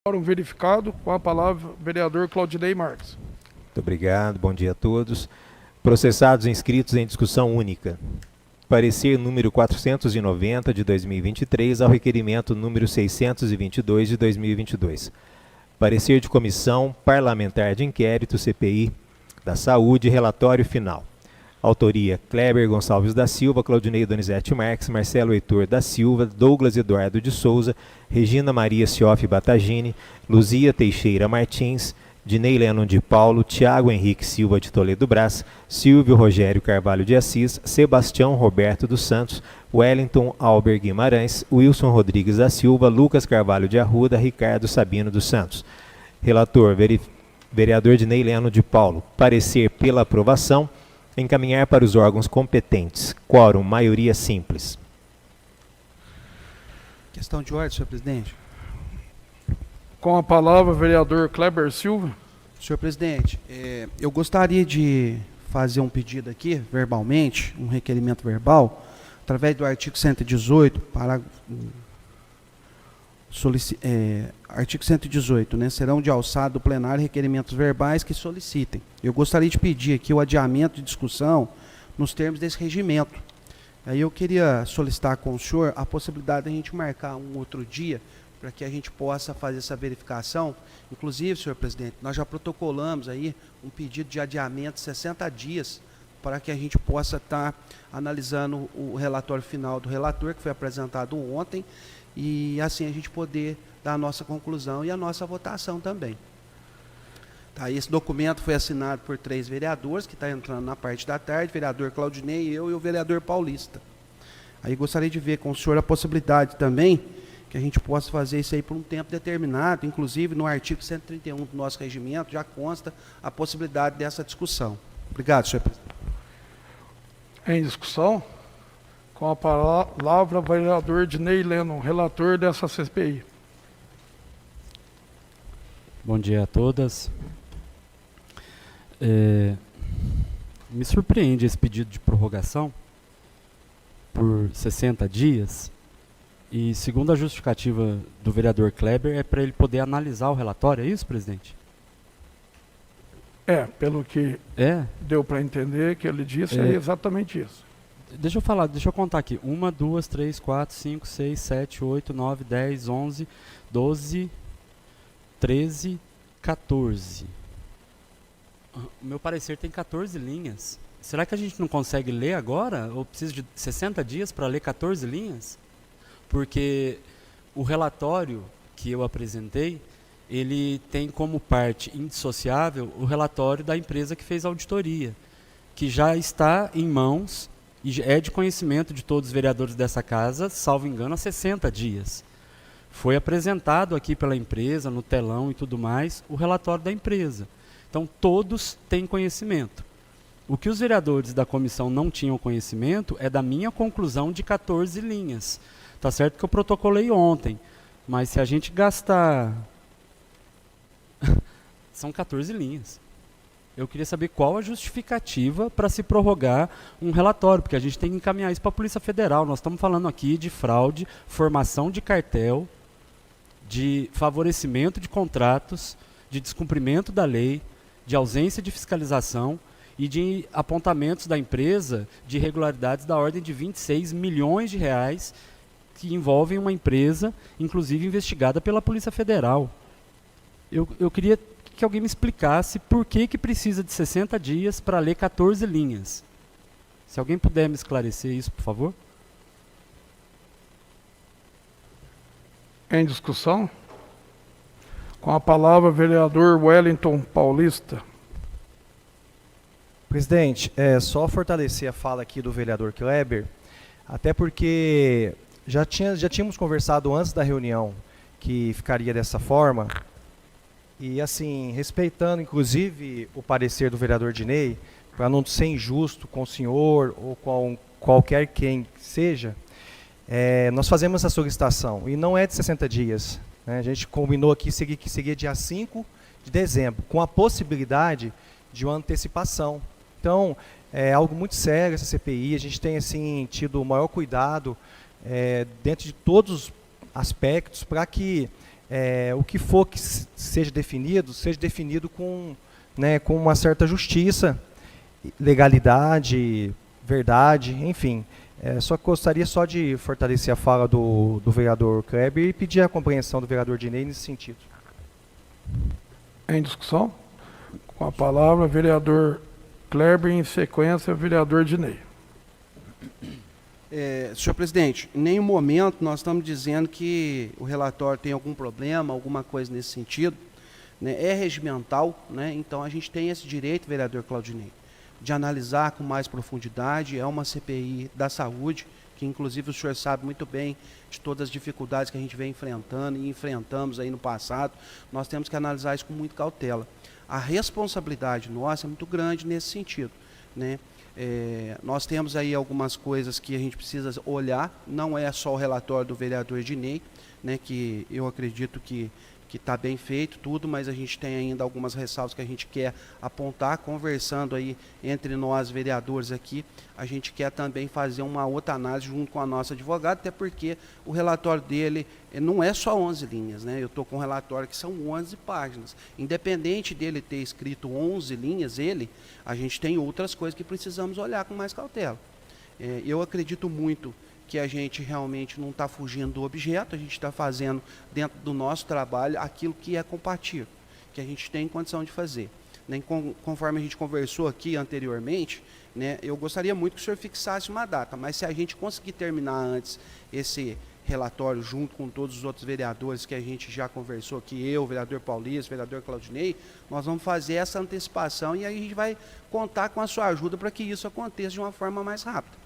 Quórum verificado. Com a palavra, vereador Claudinei Marques. Muito obrigado, bom dia a todos. Processados inscritos em discussão única. Parecer número 490 de 2023 ao requerimento número 622 de 2022. Parecer de comissão parlamentar de inquérito CPI da Saúde, relatório final. Autoria: Kleber Gonçalves da Silva, Claudinei Donizete Marques, Marcelo Heitor da Silva, Douglas Eduardo de Souza, Regina Maria Cioff Batagini, Luzia Teixeira Martins, Dinei Lennon de Paulo, Tiago Henrique Silva de Toledo Brás, Silvio Rogério Carvalho de Assis, Sebastião Roberto dos Santos, Wellington Alber Guimarães, Wilson Rodrigues da Silva, Lucas Carvalho de Arruda, Ricardo Sabino dos Santos. Relator: vereador Dinei Lennon de Paulo. Parecer pela aprovação. Encaminhar para os órgãos competentes. Quórum, maioria simples. Questão de ordem, senhor presidente. Com a palavra, vereador Kleber Silva. Senhor presidente, eu gostaria de fazer um pedido aqui, verbalmente, um requerimento verbal, através do artigo 118, parágrafo... artigo 118, né? Serão de alçada do plenário requerimentos verbais que solicitem. Eu gostaria de pedir aqui o adiamento de discussão nos termos desse regimento. Aí eu queria solicitar com o senhor a possibilidade de a gente marcar um outro dia para que a gente possa fazer essa verificação. Inclusive, senhor presidente, nós já protocolamos aí um pedido de adiamento de 60 dias para que a gente possa estar analisando o relatório final do relator, que foi apresentado ontem, e assim a gente poder dar a nossa conclusão e a nossa votação também. Tá, esse documento foi assinado por 3 vereadores, que está entrando na parte da tarde, vereador Claudinei, eu e o vereador Paulista. Aí gostaria de ver com o senhor a possibilidade também que a gente possa fazer isso aí por um tempo determinado, inclusive no artigo 131 do nosso regimento já consta a possibilidade dessa discussão. Obrigado, senhor presidente. Em discussão. Com a palavra, vereador Dinei Lennon, relator dessa CPI. Bom dia a todas. Me surpreende esse pedido de prorrogação por 60 dias. E segundo a justificativa do vereador Kleber, é para ele poder analisar o relatório, é isso, presidente? Pelo que deu para entender que ele disse, é exatamente isso. Deixa eu contar aqui. 1, 2, 3, 4, 5, 6, 7, 8, 9, 10, 11, 12, 13, 14. O meu parecer tem 14 linhas. Será que a gente não consegue ler agora? Ou precisa de 60 dias para ler 14 linhas? Porque o relatório que eu apresentei, ele tem como parte indissociável o relatório da empresa que fez a auditoria, que já está em mãos e é de conhecimento de todos os vereadores dessa casa, salvo engano, há 60 dias. Foi apresentado aqui pela empresa, no telão e tudo mais, o relatório da empresa. Então, todos têm conhecimento. O que os vereadores da comissão não tinham conhecimento é da minha conclusão de 14 linhas. Tá certo que eu protocolei ontem, mas se a gente gastar... São 14 linhas. Eu queria saber qual a justificativa para se prorrogar um relatório, porque a gente tem que encaminhar isso para a Polícia Federal. Nós estamos falando aqui de fraude, formação de cartel, de favorecimento de contratos, de descumprimento da lei, de ausência de fiscalização e de apontamentos da empresa de irregularidades da ordem de 26 milhões de reais que envolvem uma empresa, inclusive investigada pela Polícia Federal. Eu queria que alguém me explicasse por que precisa de 60 dias para ler 14 linhas. Se alguém puder me esclarecer isso, por favor. Em discussão. Com a palavra, vereador Wellington Paulista. Presidente, só fortalecer a fala aqui do vereador Kleber, até porque já tínhamos conversado antes da reunião que ficaria dessa forma. E assim, respeitando inclusive o parecer do vereador Dinei, para não ser injusto com o senhor ou com qualquer quem seja, nós fazemos essa solicitação e não é de 60 dias. Né? A gente combinou aqui que seria dia 5 de dezembro, com a possibilidade de uma antecipação. Então, é algo muito sério essa CPI, a gente tem assim, tido o maior cuidado dentro de todos os aspectos para que o que for que seja definido com, né, com uma certa justiça, legalidade, verdade, enfim. Só gostaria só de fortalecer a fala do vereador Kleber e pedir a compreensão do vereador Dinei nesse sentido. Em discussão? Com a palavra, vereador Kleber, em sequência, vereador Dinei. Senhor presidente, em nenhum momento nós estamos dizendo que o relatório tem algum problema, alguma coisa nesse sentido, né? É regimental, né? Então a gente tem esse direito, vereador Claudinei, de analisar com mais profundidade. É uma CPI da saúde, que inclusive o senhor sabe muito bem de todas as dificuldades que a gente vem enfrentando e enfrentamos aí no passado. Nós temos que analisar isso com muita cautela. A responsabilidade nossa é muito grande nesse sentido, né? Nós temos aí algumas coisas que a gente precisa olhar, não é só o relatório do vereador Ednei, né, que eu acredito que está bem feito tudo, mas a gente tem ainda algumas ressalvas que a gente quer apontar, conversando aí entre nós vereadores aqui. A gente quer também fazer uma outra análise junto com a nossa advogada, até porque o relatório dele não é só 11 linhas, né? Eu estou com um relatório que são 11 páginas. Independente dele ter escrito 11 linhas, a gente tem outras coisas que precisamos olhar com mais cautela. Eu acredito muito que a gente realmente não está fugindo do objeto, a gente está fazendo dentro do nosso trabalho aquilo que é compatível, que a gente tem condição de fazer. Conforme a gente conversou aqui anteriormente, né, eu gostaria muito que o senhor fixasse uma data, mas se a gente conseguir terminar antes esse relatório junto com todos os outros vereadores que a gente já conversou aqui, eu, vereador Paulista, vereador Claudinei, nós vamos fazer essa antecipação e aí a gente vai contar com a sua ajuda para que isso aconteça de uma forma mais rápida.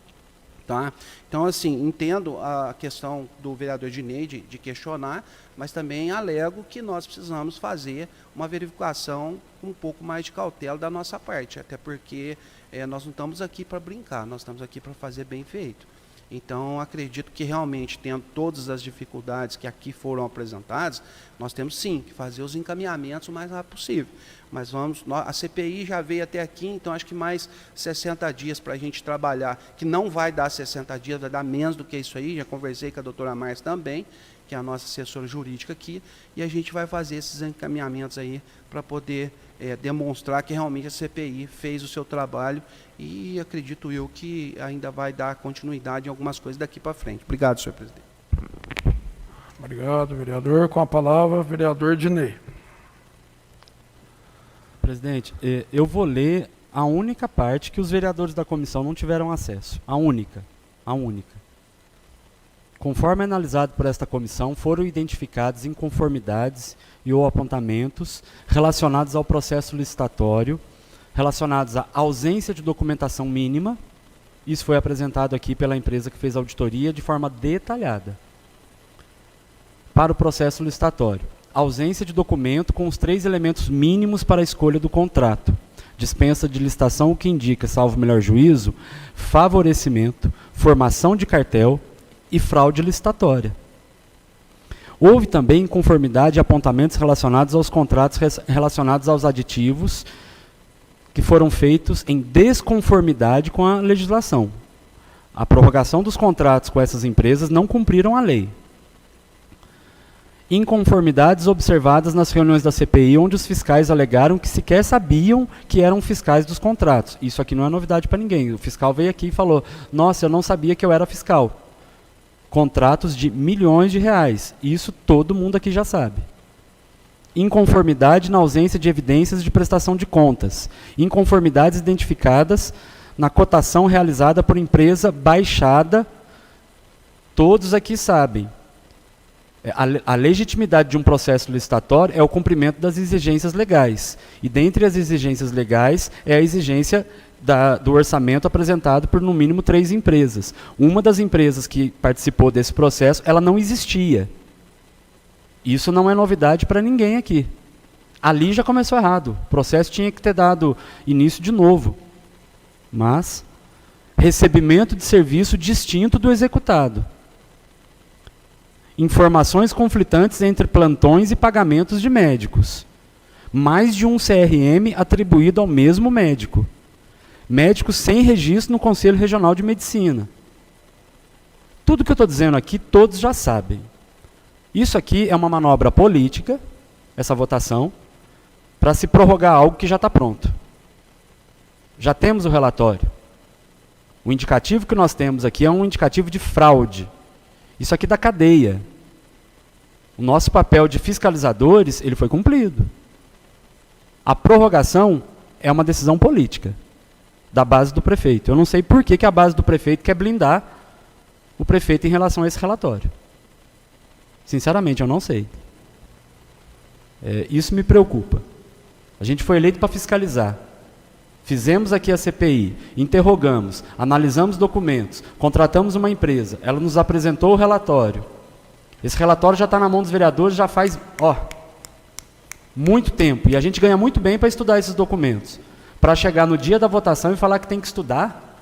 Tá? Então, assim, entendo a questão do vereador Dinei de questionar, mas também alego que nós precisamos fazer uma verificação com um pouco mais de cautela da nossa parte, até porque nós não estamos aqui para brincar, nós estamos aqui para fazer bem feito. Então, acredito que realmente, tendo todas as dificuldades que aqui foram apresentadas, nós temos sim que fazer os encaminhamentos o mais rápido possível. Mas a CPI já veio até aqui, então acho que mais 60 dias para a gente trabalhar, que não vai dar 60 dias, vai dar menos do que isso aí. Já conversei com a doutora Márcia também, que é a nossa assessora jurídica aqui, e a gente vai fazer esses encaminhamentos aí para poder demonstrar que realmente a CPI fez o seu trabalho e acredito eu que ainda vai dar continuidade em algumas coisas daqui para frente. Obrigado, senhor presidente. Obrigado, vereador. Com a palavra, vereador Dinei. Presidente, eu vou ler a única parte que os vereadores da comissão não tiveram acesso. A única. Conforme analisado por esta comissão, foram identificadas inconformidades e ou apontamentos relacionados ao processo licitatório, relacionados à ausência de documentação mínima. Isso foi apresentado aqui pela empresa que fez a auditoria de forma detalhada. Para o processo licitatório, ausência de documento com os 3 elementos mínimos para a escolha do contrato. Dispensa de licitação, o que indica, salvo melhor juízo, favorecimento, formação de cartel e fraude licitatória. Houve também inconformidade e apontamentos relacionados aos contratos relacionados aos aditivos que foram feitos em desconformidade com a legislação. A prorrogação dos contratos com essas empresas não cumpriram a lei. Inconformidades observadas nas reuniões da CPI, onde os fiscais alegaram que sequer sabiam que eram fiscais dos contratos. Isso aqui não é novidade para ninguém. O fiscal veio aqui e falou: nossa, eu não sabia que eu era fiscal. Contratos de milhões de reais. Isso todo mundo aqui já sabe. Inconformidade na ausência de evidências de prestação de contas. Inconformidades identificadas na cotação realizada por empresa baixada. Todos aqui sabem. A legitimidade de um processo licitatório é o cumprimento das exigências legais. E dentre as exigências legais é a exigência do orçamento apresentado por no mínimo 3 empresas. Uma das empresas que participou desse processo, ela não existia. Isso não é novidade para ninguém aqui. Ali já começou errado. O processo tinha que ter dado início de novo. Mas, recebimento de serviço distinto do executado. Informações conflitantes entre plantões e pagamentos de médicos. Mais de um CRM atribuído ao mesmo médico. Médicos sem registro no Conselho Regional de Medicina. Tudo que eu estou dizendo aqui, todos já sabem. Isso aqui é uma manobra política, essa votação, para se prorrogar algo que já está pronto. Já temos o relatório. O indicativo que nós temos aqui é um indicativo de fraude. Isso aqui da cadeia. O nosso papel de fiscalizadores, ele foi cumprido. A prorrogação é uma decisão política da base do prefeito. Eu não sei por que a base do prefeito quer blindar o prefeito em relação a esse relatório. Sinceramente, eu não sei. Isso me preocupa. A gente foi eleito para fiscalizar. Fizemos aqui a CPI, interrogamos, analisamos documentos, contratamos uma empresa, ela nos apresentou o relatório. Esse relatório já está na mão dos vereadores já faz muito tempo. E a gente ganha muito bem para estudar esses documentos. Para chegar no dia da votação e falar que tem que estudar.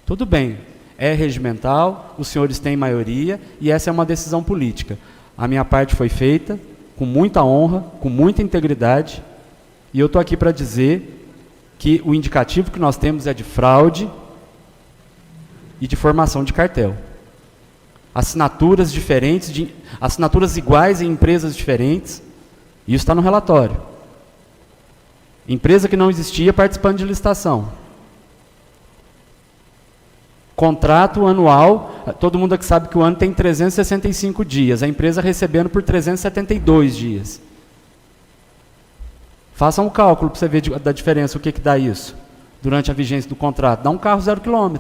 Tudo bem, é regimental, os senhores têm maioria e essa é uma decisão política. A minha parte foi feita com muita honra, com muita integridade. E eu estou aqui para dizer que o indicativo que nós temos é de fraude e de formação de cartel. Assinaturas diferentes, assinaturas iguais em empresas diferentes. Isso está no relatório. Empresa que não existia participando de licitação. Contrato anual, todo mundo aqui sabe que o ano tem 365 dias, a empresa recebendo por 372 dias. Façam um cálculo para você ver da diferença, o que dá isso, durante a vigência do contrato. Dá um carro 0 km.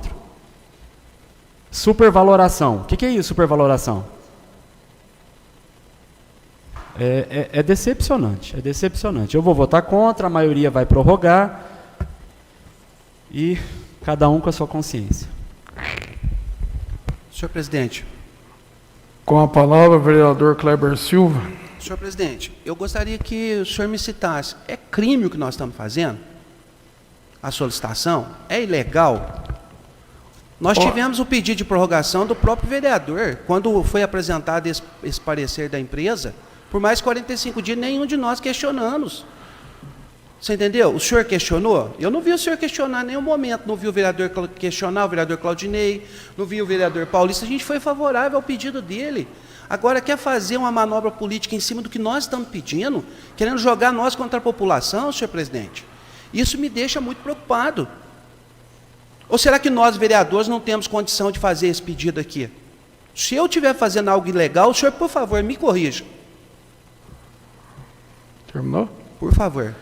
Supervaloração. O que é isso, supervaloração? É decepcionante, é decepcionante. Eu vou votar contra, a maioria vai prorrogar, e cada um com a sua consciência. Senhor presidente. Com a palavra, o vereador Kleber Silva. Senhor presidente, eu gostaria que o senhor me citasse. É crime o que nós estamos fazendo? A solicitação? É ilegal? Nós tivemos o pedido de prorrogação do próprio vereador. Quando foi apresentado esse parecer da empresa, por mais 45 dias, nenhum de nós questionamos. Você entendeu? O senhor questionou? Eu não vi o senhor questionar em nenhum momento. Não vi o vereador questionar, o vereador Claudinei, não vi o vereador Paulista. A gente foi favorável ao pedido dele. Agora, quer fazer uma manobra política em cima do que nós estamos pedindo, querendo jogar nós contra a população, senhor presidente? Isso me deixa muito preocupado. Ou será que nós, vereadores, não temos condição de fazer esse pedido aqui? Se eu estiver fazendo algo ilegal, o senhor, por favor, me corrija. Terminou? Por favor.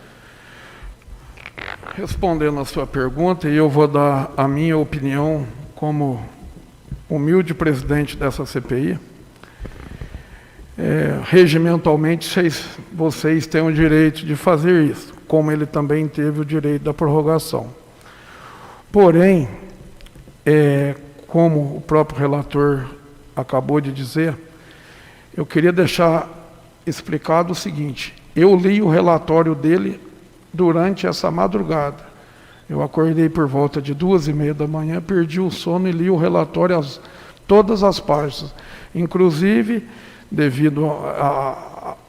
Respondendo a sua pergunta, e eu vou dar a minha opinião como humilde presidente dessa CPI. Regimentalmente, vocês têm o direito de fazer isso, como ele também teve o direito da prorrogação. Porém, como o próprio relator acabou de dizer, eu queria deixar explicado o seguinte: eu li o relatório dele durante essa madrugada. Eu acordei por volta de 2h30 da manhã, perdi o sono e li o relatório, todas as páginas. Inclusive, devido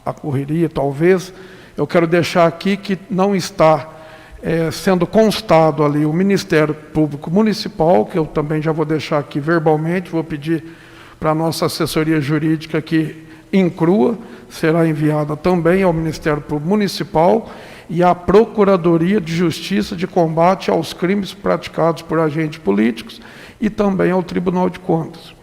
à correria, talvez, eu quero deixar aqui que não está sendo constado ali o Ministério Público Municipal, que eu também já vou deixar aqui verbalmente, vou pedir para a nossa assessoria jurídica que incrua, será enviada também ao Ministério Público Municipal e à Procuradoria de Justiça de Combate aos Crimes Praticados por Agentes Políticos e também ao Tribunal de Contas.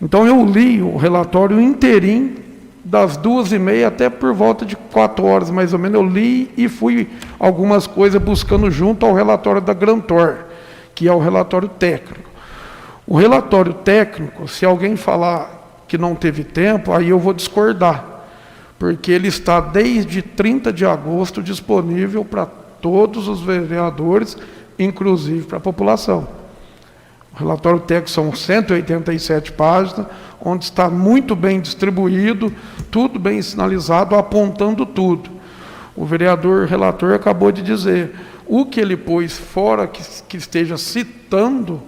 Então eu li o relatório inteirinho, das 2h30 até por volta de 4 horas mais ou menos, eu li e fui algumas coisas buscando junto ao relatório da Grantor, que é o relatório técnico. O relatório técnico, se alguém falar que não teve tempo, aí eu vou discordar, porque ele está desde 30 de agosto disponível para todos os vereadores, inclusive para a população. O relatório técnico são 187 páginas, onde está muito bem distribuído, tudo bem sinalizado, apontando tudo. O vereador relator acabou de dizer, o que ele pôs fora que esteja citando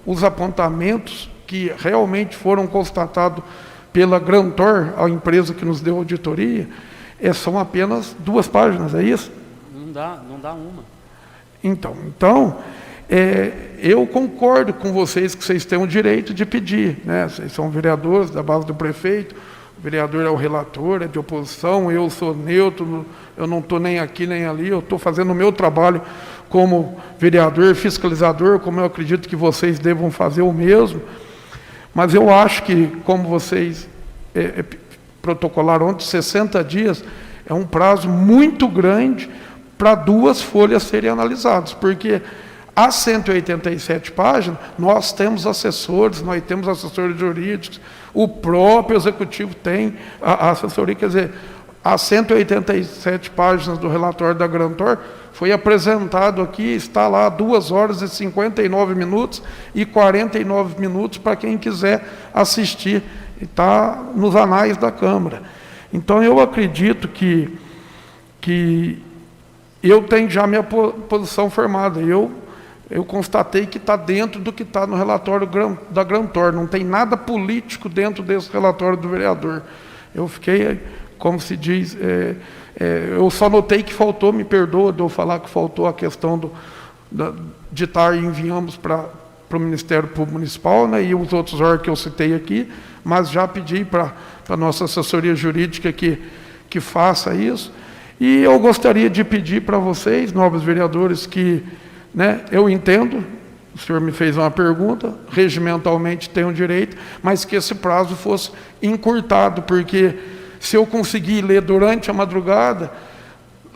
os apontamentos que realmente foram constatados pela Grantor, a empresa que nos deu auditoria, são apenas 2 páginas, é isso? Não dá uma. Então, eu concordo com vocês que vocês têm o direito de pedir, né? Vocês são vereadores da base do prefeito, o vereador é o relator, é de oposição, eu sou neutro, eu não estou nem aqui nem ali, eu estou fazendo o meu trabalho como vereador, fiscalizador, como eu acredito que vocês devam fazer o mesmo. Mas eu acho que, como vocês protocolaram ontem, 60 dias é um prazo muito grande para 2 folhas serem analisadas, porque as 187 páginas, nós temos assessores jurídicos, o próprio executivo tem a assessoria, quer dizer, as 187 páginas do relatório da Grantor foi apresentado aqui, está lá 2 horas e 59 minutos e 49 minutos para quem quiser assistir, está nos anais da Câmara. Então, eu acredito que eu tenho já minha posição formada, eu constatei que está dentro do que está no relatório da Grantor, não tem nada político dentro desse relatório do vereador. Eu fiquei, como se diz, eu só notei que faltou, me perdoa de eu falar que faltou a questão de estar enviamos para o Ministério Público Municipal, né, e os outros órgãos que eu citei aqui, mas já pedi para a nossa assessoria jurídica que faça isso. E eu gostaria de pedir para vocês, nobres vereadores, que, né, eu entendo, o senhor me fez uma pergunta, regimentalmente tem o direito, mas que esse prazo fosse encurtado, porque se eu conseguir ler durante a madrugada,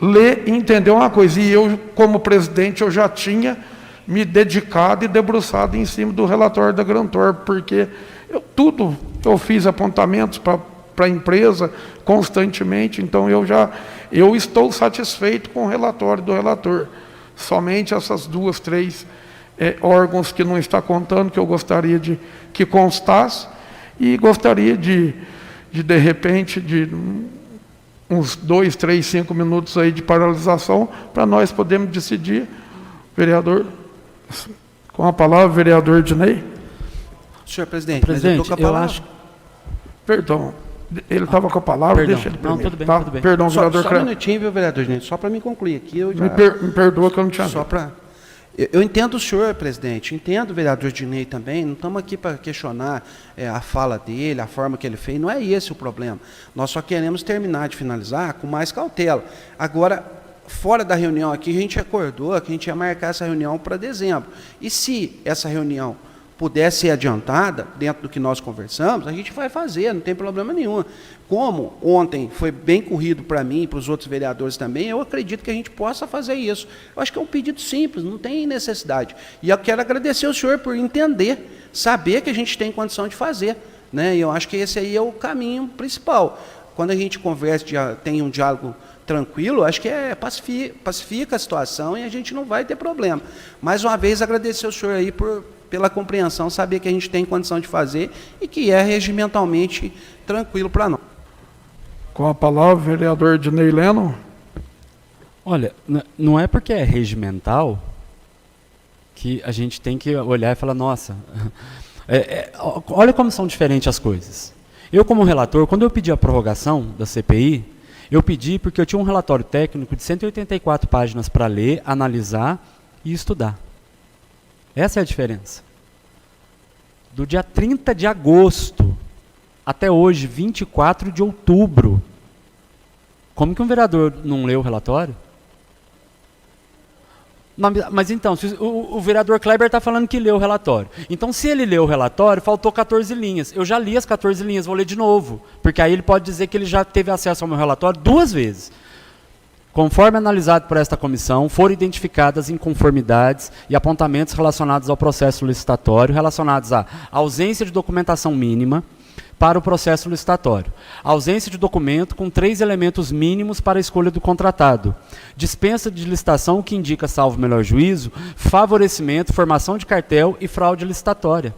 ler e entender uma coisa, e eu, como presidente, eu já tinha me dedicado e debruçado em cima do relatório da Grantor, porque eu fiz apontamentos para a empresa constantemente, então eu estou satisfeito com o relatório do relator. Somente essas 2, 3 órgãos que não está contando, que eu gostaria que constasse, e gostaria de repente, de uns 2, 3, 5 minutos aí de paralisação, para nós podermos decidir. Vereador, com a palavra, vereador Dinei. Senhor presidente, mas eu estou com a palavra. Perdão, ele estava com a palavra, perdão. deixa ele Não, primeiro. tudo bem, tá? tudo bem. Perdão, vereador Só um minutinho, viu, vereador Dinei, só para me concluir aqui. Eu já... me perdoa que eu não tinha... Só para... Eu entendo o senhor, presidente, entendo o vereador Dinei também, não estamos aqui para questionar a fala dele, a forma que ele fez, não é esse o problema. Nós só queremos terminar de finalizar com mais cautela. Agora, fora da reunião aqui, a gente acordou que a gente ia marcar essa reunião para dezembro. E se essa reunião puder ser adiantada, dentro do que nós conversamos, a gente vai fazer, não tem problema nenhum. Como ontem foi bem corrido para mim e para os outros vereadores também, eu acredito que a gente possa fazer isso. Eu acho que é um pedido simples, não tem necessidade. E eu quero agradecer ao senhor por entender, saber que a gente tem condição de fazer, né? E eu acho que esse aí é o caminho principal. Quando a gente conversa, tem um diálogo tranquilo, acho que pacifica a situação e a gente não vai ter problema. Mais uma vez, agradecer ao senhor aí pela compreensão, saber que a gente tem condição de fazer e que é regimentalmente tranquilo para nós. Com a palavra, vereador Dinei Leno. Olha, não é porque é regimental que a gente tem que olhar e falar, nossa, olha como são diferentes as coisas. Eu, como relator, quando eu pedi a prorrogação da CPI, eu pedi porque eu tinha um relatório técnico de 184 páginas para ler, analisar e estudar. Essa é a diferença. Do dia 30 de agosto até hoje, 24 de outubro. Como que um vereador não leu o relatório? Mas então, o vereador Kleber está falando que leu o relatório. Então, se ele leu o relatório, faltou 14 linhas. Eu já li as 14 linhas, vou ler de novo. Porque aí ele pode dizer que ele já teve acesso ao meu relatório 2 vezes. Conforme analisado por esta comissão, foram identificadas inconformidades e apontamentos relacionados ao processo licitatório, relacionados à ausência de documentação mínima para o processo licitatório, ausência de documento com 3 elementos mínimos para a escolha do contratado, dispensa de licitação que indica, salvo melhor juízo, favorecimento, formação de cartel e fraude licitatória.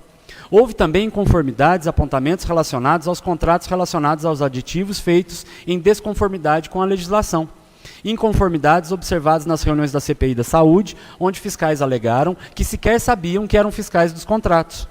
Houve também inconformidades, apontamentos relacionados aos contratos relacionados aos aditivos feitos em desconformidade com a legislação. Inconformidades observadas nas reuniões da CPI da Saúde, onde fiscais alegaram que sequer sabiam que eram fiscais dos contratos.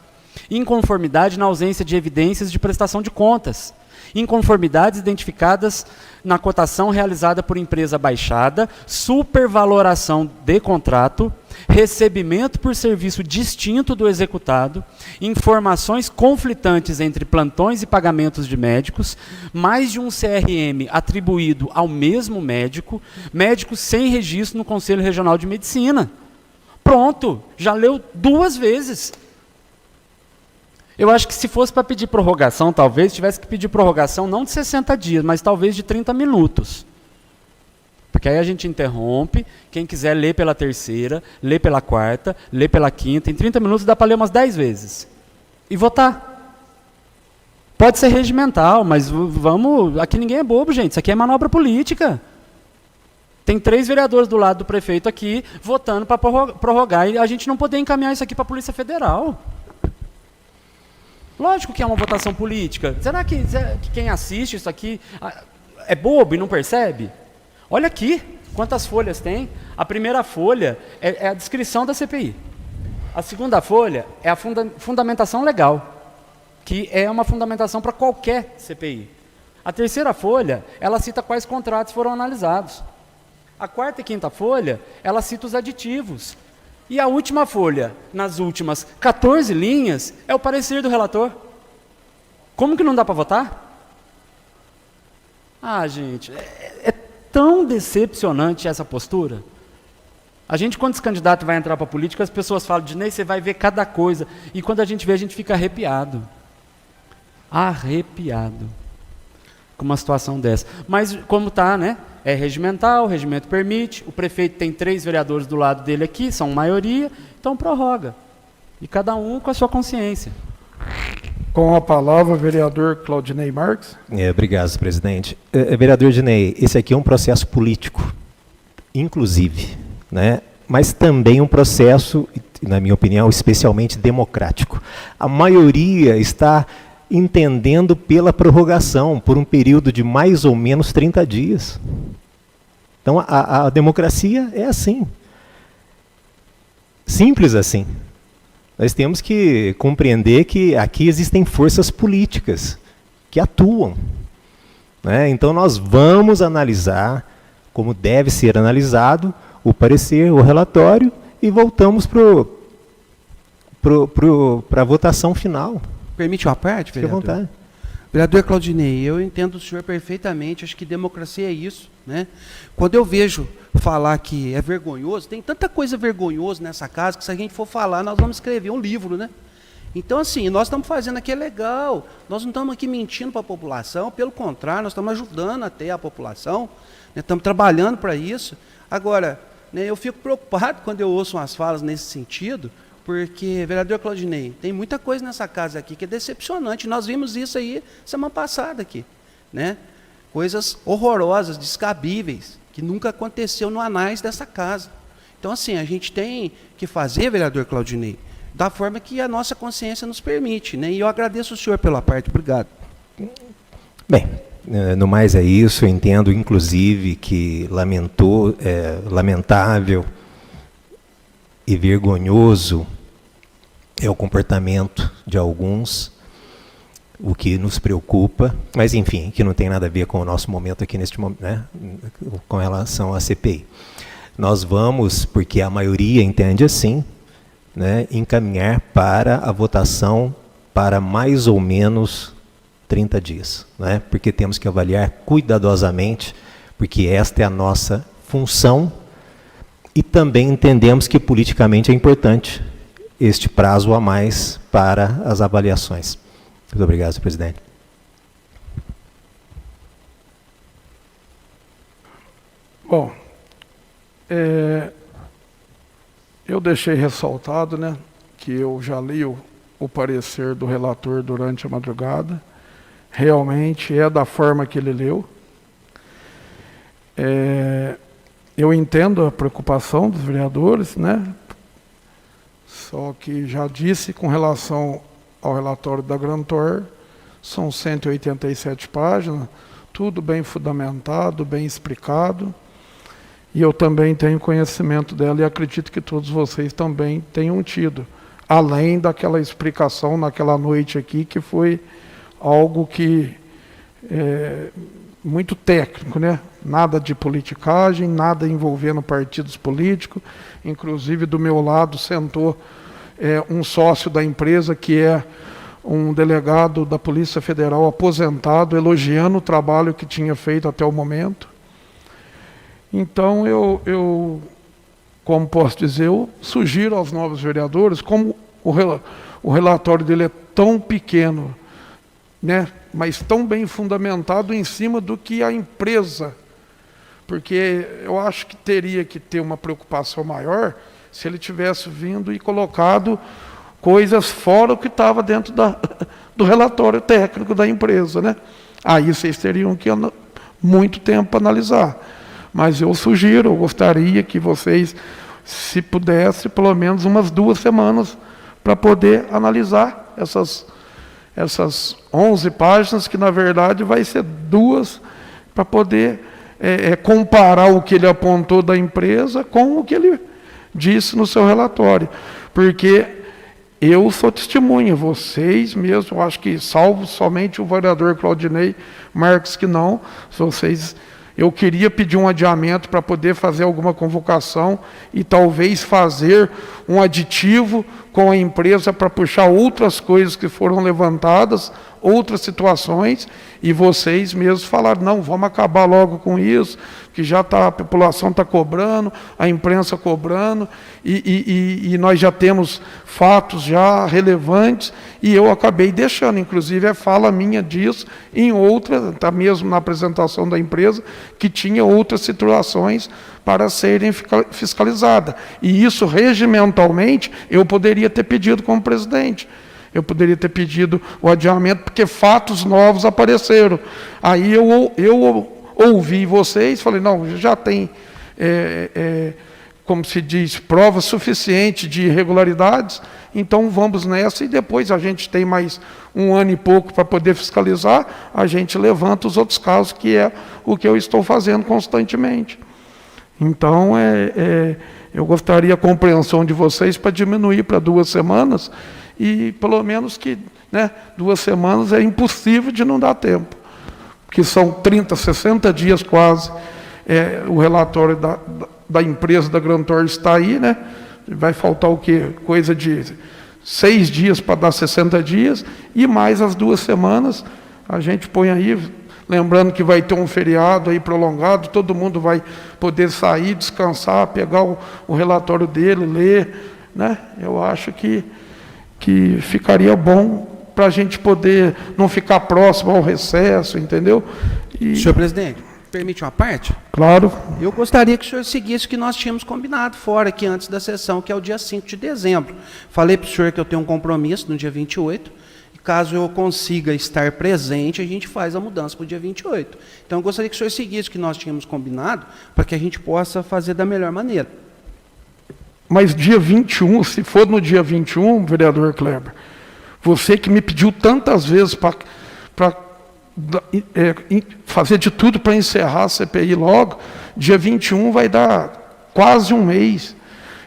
Inconformidade na ausência de evidências de prestação de contas. Inconformidades identificadas na cotação realizada por empresa baixada, supervaloração de contrato, recebimento por serviço distinto do executado, informações conflitantes entre plantões e pagamentos de médicos, mais de um CRM atribuído ao mesmo médico, médico sem registro no Conselho Regional de Medicina. Pronto, já leu 2 vezes. Eu acho que se fosse para pedir prorrogação, talvez tivesse que pedir prorrogação não de 60 dias, mas talvez de 30 minutos. Porque aí a gente interrompe, quem quiser ler pela 3ª, ler pela 4ª, ler pela 5ª, em 30 minutos dá para ler umas 10 vezes. E votar. Pode ser regimental, mas vamos... Aqui ninguém é bobo, gente, isso aqui é manobra política. Tem 3 vereadores do lado do prefeito aqui, votando para prorrogar, e a gente não poder encaminhar isso aqui para a Polícia Federal. Lógico que é uma votação política. Será que quem assiste isso aqui é bobo e não percebe? Olha aqui, quantas folhas tem. A primeira folha é a descrição da CPI. A segunda folha é a fundamentação legal, que é uma fundamentação para qualquer CPI. A terceira folha, ela cita quais contratos foram analisados. A 4ª e 5ª folha, ela cita os aditivos. E a última folha, nas últimas 14 linhas, é o parecer do relator. Como que não dá para votar? Ah, gente, é tão decepcionante essa postura. A gente, quando esse candidato vai entrar para a política, as pessoas falam, Dinei, você vai ver cada coisa. E quando a gente vê, a gente fica arrepiado. Arrepiado com uma situação dessa. Mas como está, né? É regimental, o regimento permite, o prefeito tem 3 vereadores do lado dele aqui, são maioria, então prorroga. E cada um com a sua consciência. Com a palavra, o vereador Claudinei Marques. Obrigado, presidente. Vereador Dinei, esse aqui é um processo político, inclusive, né? Mas também um processo, na minha opinião, especialmente democrático. A maioria está entendendo pela prorrogação, por um período de mais ou menos 30 dias. Então, a democracia é assim. Simples assim. Nós temos que compreender que aqui existem forças políticas que atuam, né? Então, nós vamos analisar, como deve ser analisado, o parecer, o relatório, e voltamos para a votação final. Permite uma parte, vereador? Fique à vontade. Vereador Claudinei, eu entendo o senhor perfeitamente, acho que democracia é isso, né? Quando eu vejo falar que é vergonhoso, tem tanta coisa vergonhosa nessa casa que se a gente for falar, nós vamos escrever um livro, né? Então, assim, nós estamos fazendo aqui é legal, nós não estamos aqui mentindo para a população, pelo contrário, nós estamos ajudando até a população, né? Estamos trabalhando para isso. Agora, né, eu fico preocupado quando eu ouço umas falas nesse sentido, porque, vereador Claudinei, tem muita coisa nessa casa aqui que é decepcionante. Nós vimos isso aí semana passada aqui, né? Coisas horrorosas, descabíveis, que nunca aconteceu no anais dessa casa. Então, assim, a gente tem que fazer, vereador Claudinei, da forma que a nossa consciência nos permite, né? E eu agradeço o senhor pela parte. Obrigado. Bem, no mais é isso. Eu entendo, inclusive, que lamentável e vergonhoso é o comportamento de alguns, o que nos preocupa, mas enfim, que não tem nada a ver com o nosso momento aqui neste momento, né, com relação à CPI. Nós vamos, porque a maioria entende assim, né, encaminhar para a votação para mais ou menos 30 dias, né, porque temos que avaliar cuidadosamente, porque esta é a nossa função, e também entendemos que politicamente é importante este prazo a mais para as avaliações. Muito obrigado, senhor presidente. Bom, eu deixei ressaltado, né, que eu já li o parecer do relator durante a madrugada. Realmente é da forma que ele leu. Eu entendo a preocupação dos vereadores, né? Só que já disse com relação ao relatório da Grantor, são 187 páginas, tudo bem fundamentado, bem explicado, e eu também tenho conhecimento dela e acredito que todos vocês também tenham tido, além daquela explicação naquela noite aqui, que foi algo que muito técnico, né? Nada de politicagem, nada envolvendo partidos políticos. Inclusive, do meu lado, sentou um sócio da empresa, que é um delegado da Polícia Federal aposentado, elogiando o trabalho que tinha feito até o momento. Então, eu como posso dizer, eu sugiro aos novos vereadores, como o relatório dele é tão pequeno, né, mas tão bem fundamentado em cima do que a empresa, porque eu acho que teria que ter uma preocupação maior se ele tivesse vindo e colocado coisas fora o que estava dentro do relatório técnico da empresa, né? Aí vocês teriam que muito tempo para analisar. Mas eu sugiro, eu gostaria que vocês, se pudesse, pelo menos umas 2 semanas para poder analisar essas 11 páginas, que na verdade vai ser 2, para poder comparar o que ele apontou da empresa com o que ele disse no seu relatório. Porque eu sou testemunha, vocês mesmo, acho que salvo somente o vereador Claudinei Marques que não, vocês... Eu queria pedir um adiamento para poder fazer alguma convocação e talvez fazer um aditivo com a empresa para puxar outras coisas que foram levantadas, outras situações, e vocês mesmos falaram, não, vamos acabar logo com isso, que já a população está cobrando, a imprensa cobrando, e nós já temos fatos já relevantes, e eu acabei deixando, inclusive fala minha disso, em outra, está mesmo na apresentação da empresa, que tinha outras situações para serem fiscalizadas. E isso, regimentalmente, eu poderia ter pedido como presidente. Eu poderia ter pedido o adiamento, porque fatos novos apareceram. Aí eu ouvi vocês, falei, não, já tem, como se diz, prova suficiente de irregularidades, então vamos nessa, e depois a gente tem mais 1 ano e pouco para poder fiscalizar, a gente levanta os outros casos, que é o que eu estou fazendo constantemente. Então, eu gostaria a compreensão de vocês para diminuir para 2 semanas, e pelo menos que, né, 2 semanas é impossível de não dar tempo, porque são 30, 60 dias quase, o relatório da empresa da Grantor está aí, né? Vai faltar o quê? Coisa de 6 dias para dar 60 dias, e mais as 2 semanas, a gente põe aí, lembrando que vai ter um feriado aí prolongado, todo mundo vai poder sair, descansar, pegar o relatório dele, ler, né? Eu acho que ficaria bom para a gente poder não ficar próximo ao recesso, entendeu? Senhor presidente, permite uma parte? Claro. Eu gostaria que o senhor seguisse o que nós tínhamos combinado fora aqui antes da sessão, que é o dia 5 de dezembro. Falei para o senhor que eu tenho um compromisso no dia 28, e caso eu consiga estar presente, a gente faz a mudança para o dia 28. Então, eu gostaria que o senhor seguisse o que nós tínhamos combinado, para que a gente possa fazer da melhor maneira. Mas dia 21, se for no dia 21, vereador Kleber, você que me pediu tantas vezes para fazer de tudo para encerrar a CPI logo, dia 21 vai dar quase 1 mês,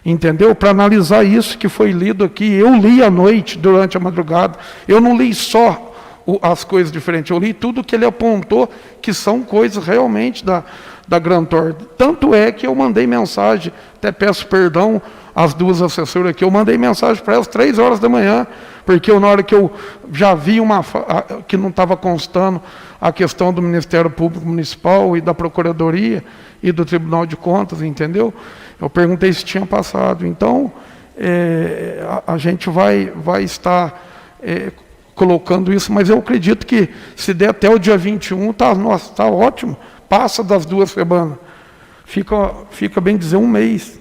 entendeu? Para analisar isso que foi lido aqui. Eu li à noite, durante a madrugada, eu não li só as coisas diferentes, eu li tudo que ele apontou, que são coisas realmente da Grantor. Tanto é que eu mandei mensagem, até peço perdão às 2 assessoras aqui, eu mandei mensagem para elas 3 horas da manhã, porque na hora que eu já vi que não estava constando a questão do Ministério Público Municipal e da Procuradoria e do Tribunal de Contas, entendeu? Eu perguntei se tinha passado. Então, a gente vai estar colocando isso, mas eu acredito que se der até o dia 21, tá ótimo, passa das 2 semanas, fica bem dizer 1 mês,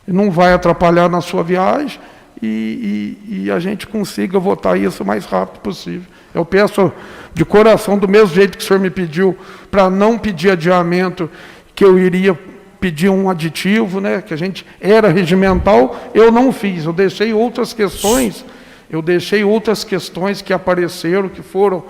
não vai atrapalhar na sua viagem, e a gente consiga votar isso o mais rápido possível. Eu peço de coração, do mesmo jeito que o senhor me pediu, para não pedir adiamento, que eu iria pedir um aditivo, né, que a gente era regimental, eu não fiz, eu deixei outras questões que apareceram, que foram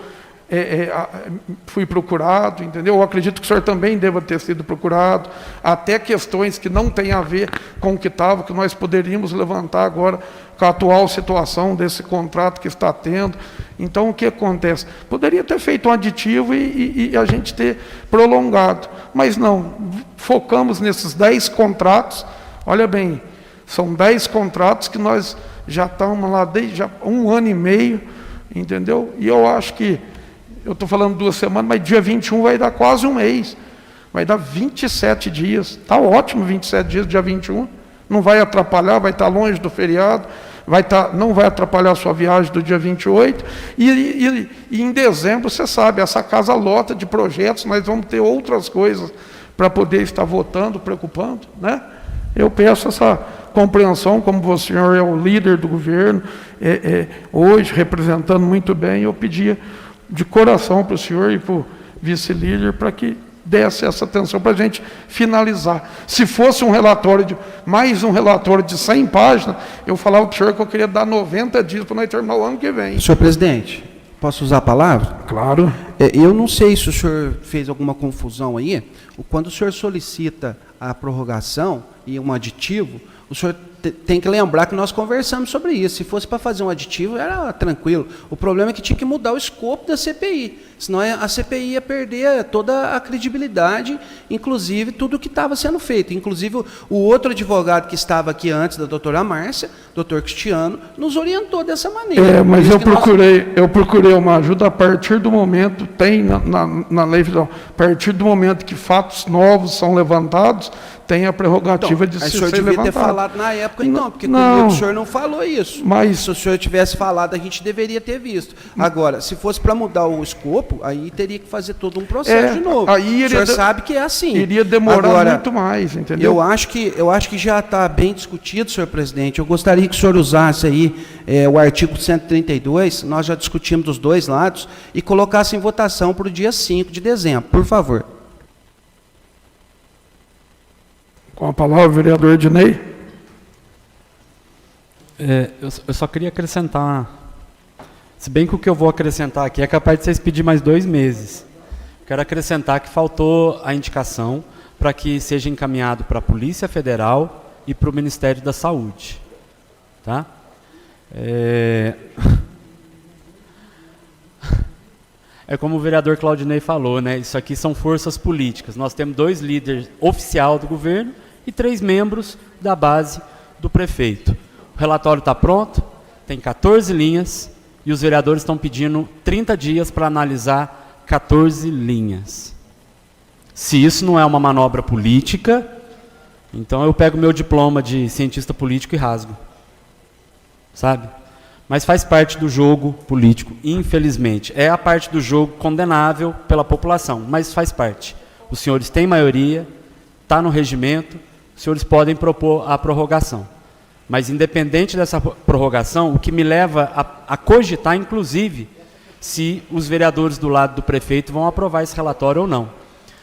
fui procurado, entendeu? Eu acredito que o senhor também deva ter sido procurado, até questões que não têm a ver com o que estava, que nós poderíamos levantar agora com a atual situação desse contrato que está tendo. Então, o que acontece? Poderia ter feito um aditivo e a gente ter prolongado, mas não, focamos nesses 10 contratos. Olha bem, são 10 contratos que nós já estamos lá desde já 1 ano e meio, entendeu? E eu acho que, eu estou falando 2 semanas, mas dia 21 vai dar quase 1 mês. Vai dar 27 dias. Está ótimo 27 dias, dia 21. Não vai atrapalhar, vai estar longe do feriado, não vai atrapalhar a sua viagem do dia 28. E em dezembro, você sabe, essa casa lota de projetos, nós vamos ter outras coisas para poder estar votando, preocupando, né? Eu peço essa compreensão, como o senhor é o líder do governo, hoje, representando muito bem, eu pedia de coração para o senhor e para o vice-líder para que desse essa atenção para a gente finalizar. Se fosse mais um relatório de 100 páginas, eu falava para o senhor que eu queria dar 90 dias para nós terminar o ano que vem. Senhor presidente, posso usar a palavra? Claro. Eu não sei se o senhor fez alguma confusão aí. Quando o senhor solicita a prorrogação e um aditivo, o senhor tem que lembrar que nós conversamos sobre isso. Se fosse para fazer um aditivo, era tranquilo. O problema é que tinha que mudar o escopo da CPI. Senão a CPI ia perder toda a credibilidade, inclusive tudo o que estava sendo feito. Inclusive o outro advogado que estava aqui antes da doutora Márcia, doutor Cristiano, nos orientou dessa maneira. Mas eu procurei uma ajuda a partir do momento, tem na lei federal, a partir do momento que fatos novos são levantados, tem a prerrogativa de se ser levantado. O senhor devia ter falado na época, então, porque comigo o senhor não falou isso. Mas se o senhor tivesse falado, a gente deveria ter visto. Agora, se fosse para mudar o escopo, aí teria que fazer todo um processo de novo. Aí o senhor sabe que é assim. Iria demorar muito mais, entendeu? Eu acho que já está bem discutido, senhor presidente. Eu gostaria que o senhor usasse aí o artigo 132, nós já discutimos dos 2 lados, e colocasse em votação para o dia 5 de dezembro, por favor. Com a palavra, o vereador Ednei. Eu só queria acrescentar, se bem que o que eu vou acrescentar aqui é capaz de vocês pedir mais 2 meses. Quero acrescentar que faltou a indicação para que seja encaminhado para a Polícia Federal e para o Ministério da Saúde. Tá? É como o vereador Claudinei falou, né? Isso aqui são forças políticas. Nós temos 2 líderes oficiais do governo e 3 membros da base do prefeito. O relatório está pronto, tem 14 linhas e os vereadores estão pedindo 30 dias para analisar 14 linhas. Se isso não é uma manobra política, então eu pego meu diploma de cientista político e rasgo. Sabe? Mas faz parte do jogo político, infelizmente. É a parte do jogo condenável pela população, mas faz parte. Os senhores têm maioria, está no regimento, os senhores podem propor a prorrogação. Mas, independente dessa prorrogação, o que me leva a cogitar, inclusive, se os vereadores do lado do prefeito vão aprovar esse relatório ou não.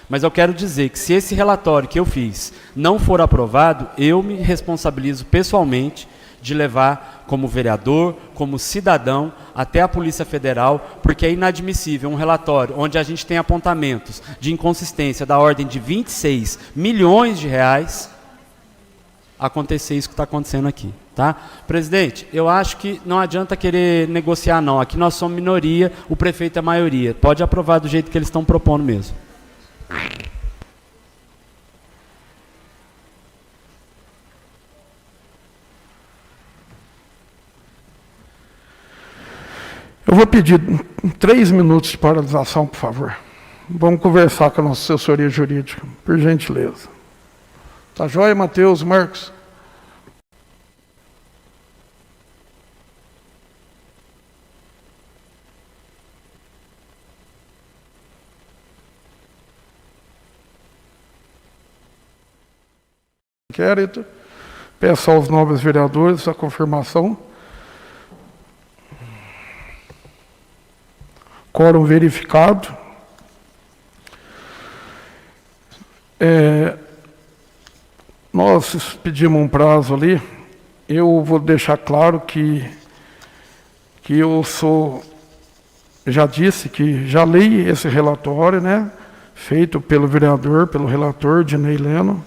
Mas eu quero dizer que se esse relatório que eu fiz não for aprovado, eu me responsabilizo pessoalmente de levar como vereador, como cidadão, até a Polícia Federal, porque é inadmissível um relatório onde a gente tem apontamentos de inconsistência da ordem de 26 milhões de reais, acontecer isso que está acontecendo aqui. Tá? Presidente, eu acho que não adianta querer negociar não, aqui nós somos minoria, o prefeito é maioria, pode aprovar do jeito que eles estão propondo mesmo. Eu vou pedir 3 minutos de paralisação, por favor. Vamos conversar com a nossa assessoria jurídica, por gentileza. Tá joia, Matheus, Marcos? Inquérito. Peço aos nobres vereadores a confirmação. Quórum verificado. Nós pedimos um prazo ali. Eu vou deixar claro que eu sou já disse que já li esse relatório, né, feito pelo vereador, pelo relator Dinei Leno.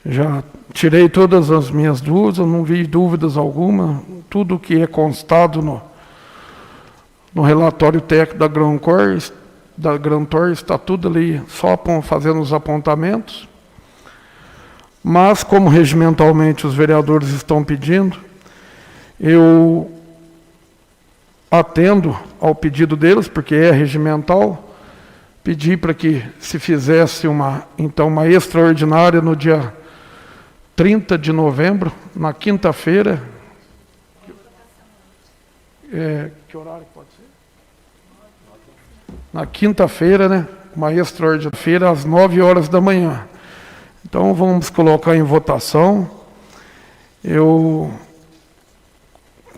Já tirei todas as minhas dúvidas, não vi dúvidas alguma. Tudo que é constado no relatório técnico da Grantor está tudo ali, só fazendo os apontamentos. Mas, como regimentalmente os vereadores estão pedindo, eu atendo ao pedido deles, porque é regimental, pedi para que se fizesse uma extraordinária no dia 30 de novembro, na quinta-feira. Que horário pode ser? Na quinta-feira, né? Uma extraordinária às 9 horas da manhã. Então vamos colocar em votação.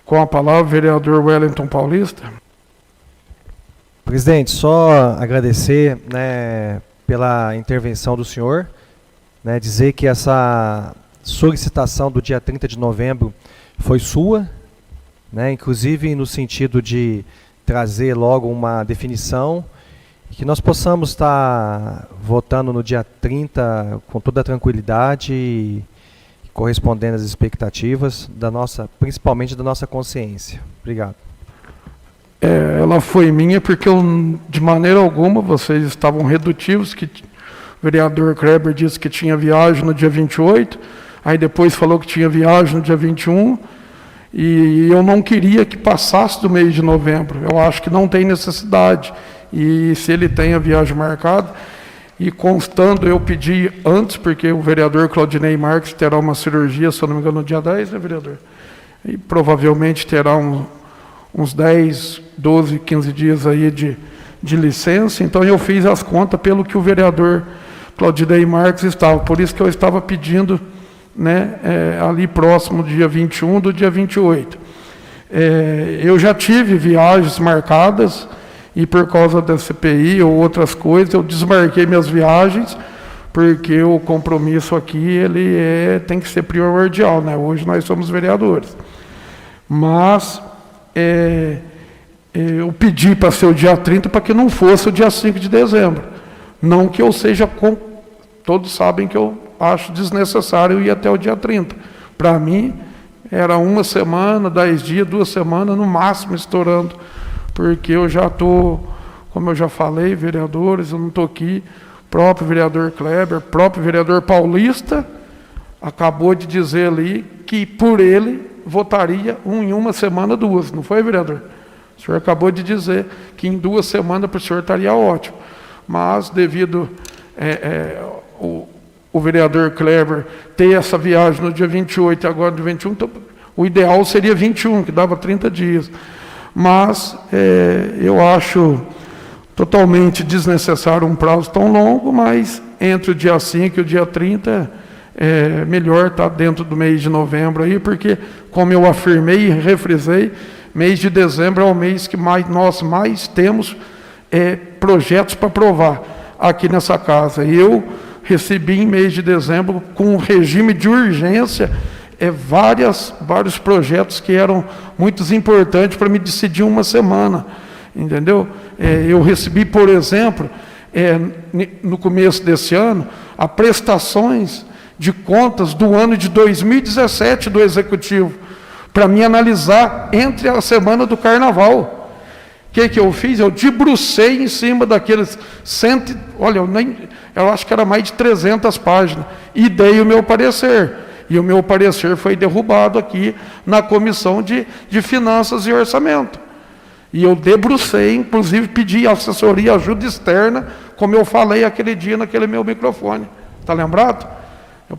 Com a palavra, vereador Wellington Paulista. Presidente, só agradecer, né, pela intervenção do senhor, né, dizer que essa solicitação do dia 30 de novembro foi sua, né, inclusive no sentido de trazer logo uma definição, que nós possamos estar votando no dia 30 com toda a tranquilidade e correspondendo às expectativas principalmente da nossa consciência. Obrigado. Ela foi minha porque de maneira alguma vocês estavam redutivos, que o vereador Kleber disse que tinha viagem no dia 28, aí depois falou que tinha viagem no dia 21, e eu não queria que passasse do mês de novembro. Eu acho que não tem necessidade. E se ele tem a viagem marcada, e constando, eu pedi antes, porque o vereador Claudinei Marques terá uma cirurgia, se eu não me engano, no dia 10, né, vereador? E provavelmente terá uns 10, 12, 15 dias aí de licença. Então eu fiz as contas pelo que o vereador Claudinei Marques estava. Por isso que eu estava pedindo, né, ali próximo do dia 21, do dia 28. Eu já tive viagens marcadas, e por causa da CPI ou outras coisas, eu desmarquei minhas viagens, porque o compromisso aqui tem que ser primordial, né? Hoje nós somos vereadores. Mas eu pedi para ser o dia 30 para que não fosse o dia 5 de dezembro. Não que eu seja... Todos sabem que eu acho desnecessário ir até o dia 30. Para mim, era 1 semana, 10 dias, 2 semanas, no máximo, estourando. Porque eu já estou, como eu já falei, vereadores, eu não estou aqui, próprio vereador Kleber, próprio vereador Paulista, acabou de dizer ali que por ele votaria em 1 semana, 2, não foi, vereador? O senhor acabou de dizer que em 2 semanas para o senhor estaria ótimo. Mas devido o vereador Kleber ter essa viagem no dia 28 e agora no 21, então, o ideal seria 21, que dava 30 dias. Mas eu acho totalmente desnecessário um prazo tão longo, mas entre o dia 5 e o dia 30 é melhor estar dentro do mês de novembro aí, porque, como eu afirmei e refrisei, mês de dezembro é o mês que nós mais temos projetos para aprovar aqui nessa casa. E eu recebi em mês de dezembro, com um regime de urgência, vários projetos que eram muito importantes para me decidir 1 semana, entendeu? Eu recebi, por exemplo, no começo desse ano, as prestações de contas do ano de 2017 do Executivo, para me analisar entre a semana do Carnaval. O que eu fiz? Eu debrucei em cima daqueles eu acho que era mais de 300 páginas, e dei o meu parecer. E o meu parecer foi derrubado aqui na Comissão de Finanças e Orçamento. E eu debrucei, inclusive pedi assessoria, ajuda externa, como eu falei aquele dia naquele meu microfone. Está lembrado? Eu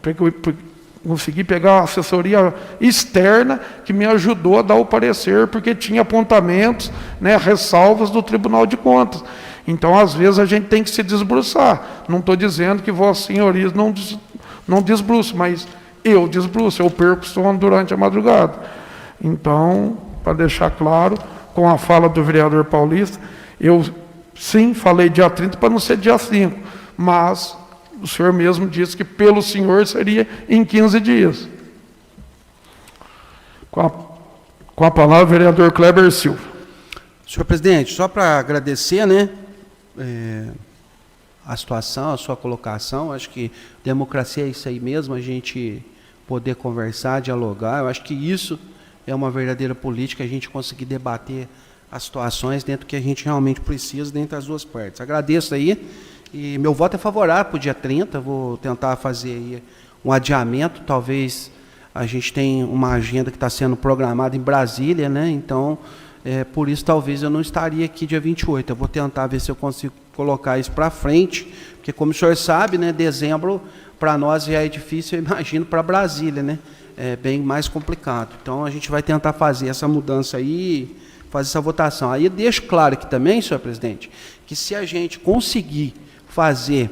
consegui pegar a assessoria externa que me ajudou a dar o parecer, porque tinha apontamentos, né, ressalvas do Tribunal de Contas. Então, às vezes, a gente tem que se desbruçar. Não estou dizendo que Vossa Senhoria não desbruça, mas eu desbruço, eu perco sono durante a madrugada. Então, para deixar claro, com a fala do vereador Paulista, eu sim falei dia 30 para não ser dia 5, mas o senhor mesmo disse que pelo senhor seria em 15 dias. Com a palavra, vereador Kleber Silva. Senhor presidente, só para agradecer, né, a situação, a sua colocação, acho que democracia é isso aí mesmo, a gente poder conversar, dialogar, eu acho que isso é uma verdadeira política, a gente conseguir debater as situações dentro do que a gente realmente precisa, dentro das duas partes. Agradeço aí, e meu voto é favorável para o dia 30, vou tentar fazer aí um adiamento, talvez a gente tenha uma agenda que está sendo programada em Brasília, né, então... por isso, talvez eu não estaria aqui dia 28. Eu vou tentar ver se eu consigo colocar isso para frente, porque, como o senhor sabe, né, dezembro, para nós já é difícil, eu imagino, para Brasília, né? É bem mais complicado. Então, a gente vai tentar fazer essa mudança aí, fazer essa votação. Aí eu deixo claro aqui também, senhor presidente, que se a gente conseguir fazer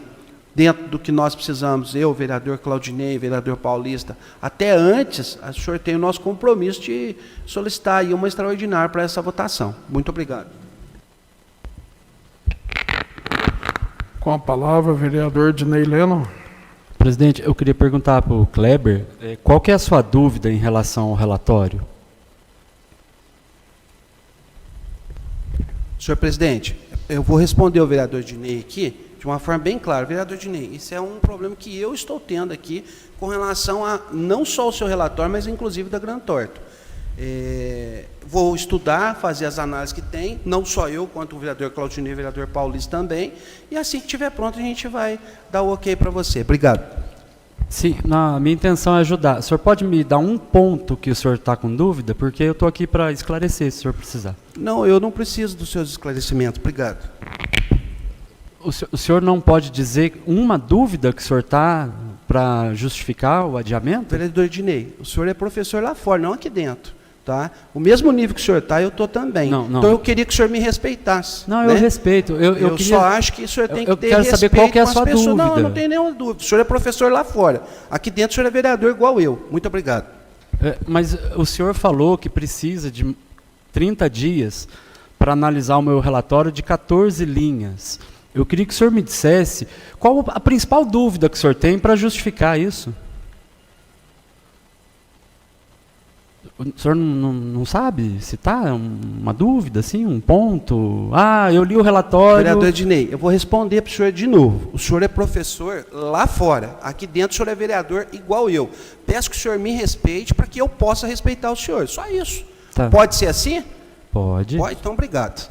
dentro do que nós precisamos, eu, vereador Claudinei, vereador Paulista, até antes, o senhor tem o nosso compromisso de solicitar aí uma extraordinária para essa votação. Muito obrigado. Com a palavra, vereador Dinei Leno. Presidente, eu queria perguntar para o Kleber, qual que é a sua dúvida em relação ao relatório? Senhor presidente, eu vou responder ao vereador Dinei aqui, de uma forma bem clara. Vereador Dinei, isso é um problema que eu estou tendo aqui com relação a não só o seu relatório, mas inclusive da Gran Torto. Vou estudar, fazer as análises que tem, não só eu, quanto o vereador Claudinei e o vereador Paulista também, e assim que estiver pronto a gente vai dar o ok para você. Obrigado. Sim, a minha intenção é ajudar. O senhor pode me dar um ponto que o senhor está com dúvida? Porque eu estou aqui para esclarecer, se o senhor precisar. Não, eu não preciso dos seus esclarecimentos. Obrigado. O senhor não pode dizer uma dúvida que o senhor está para justificar o adiamento? Vereador Dinei, o senhor é professor lá fora, não aqui dentro. Tá? O mesmo nível que o senhor está, eu estou também. Não. Então eu queria que o senhor me respeitasse. Não, né? eu respeito. Eu queria... só acho que o senhor tem que ter quero saber qual que é a sua dúvida. Não, eu não tenho nenhuma dúvida. O senhor é professor lá fora. Aqui dentro o senhor é vereador igual eu. Muito obrigado. Mas o senhor falou que precisa de 30 dias para analisar o meu relatório de 14 linhas. Eu queria que o senhor me dissesse qual a principal dúvida que o senhor tem para justificar isso. O senhor não sabe citar uma dúvida, assim, um ponto? Ah, eu li o relatório... Vereador Dinei, eu vou responder para o senhor de novo. O senhor é professor lá fora. Aqui dentro o senhor é vereador igual eu. Peço que o senhor me respeite para que eu possa respeitar o senhor. Só isso. Tá. Pode ser assim? Pode. Pode, então obrigado.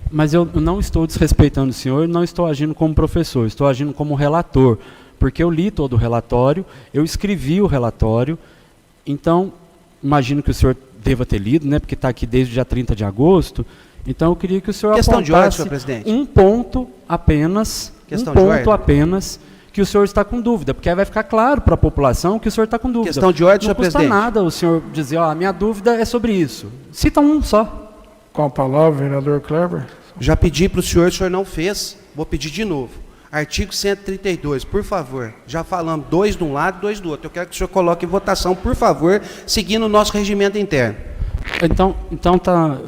Mas eu não estou desrespeitando o senhor, não estou agindo como professor, estou agindo como relator, porque eu li todo o relatório, eu escrevi o relatório, então, imagino que o senhor deva ter lido, né, porque está aqui desde o dia 30 de agosto, então eu queria que o senhor Questão de ordem, apontasse senhor presidente. um ponto apenas, que o senhor está com dúvida, porque aí vai ficar claro para a população que o senhor está com dúvida. Questão de ordem, senhor presidente. Não custa nada o senhor dizer, ó, a minha dúvida é sobre isso. Cita um só. Com a palavra, vereador Kleber. Já pedi para o senhor não fez, vou pedir de novo. Artigo 132, por favor. Já falamos 2 de um lado, 2 do outro. Eu quero que o senhor coloque em votação, por favor, seguindo o nosso regimento interno. Então tá,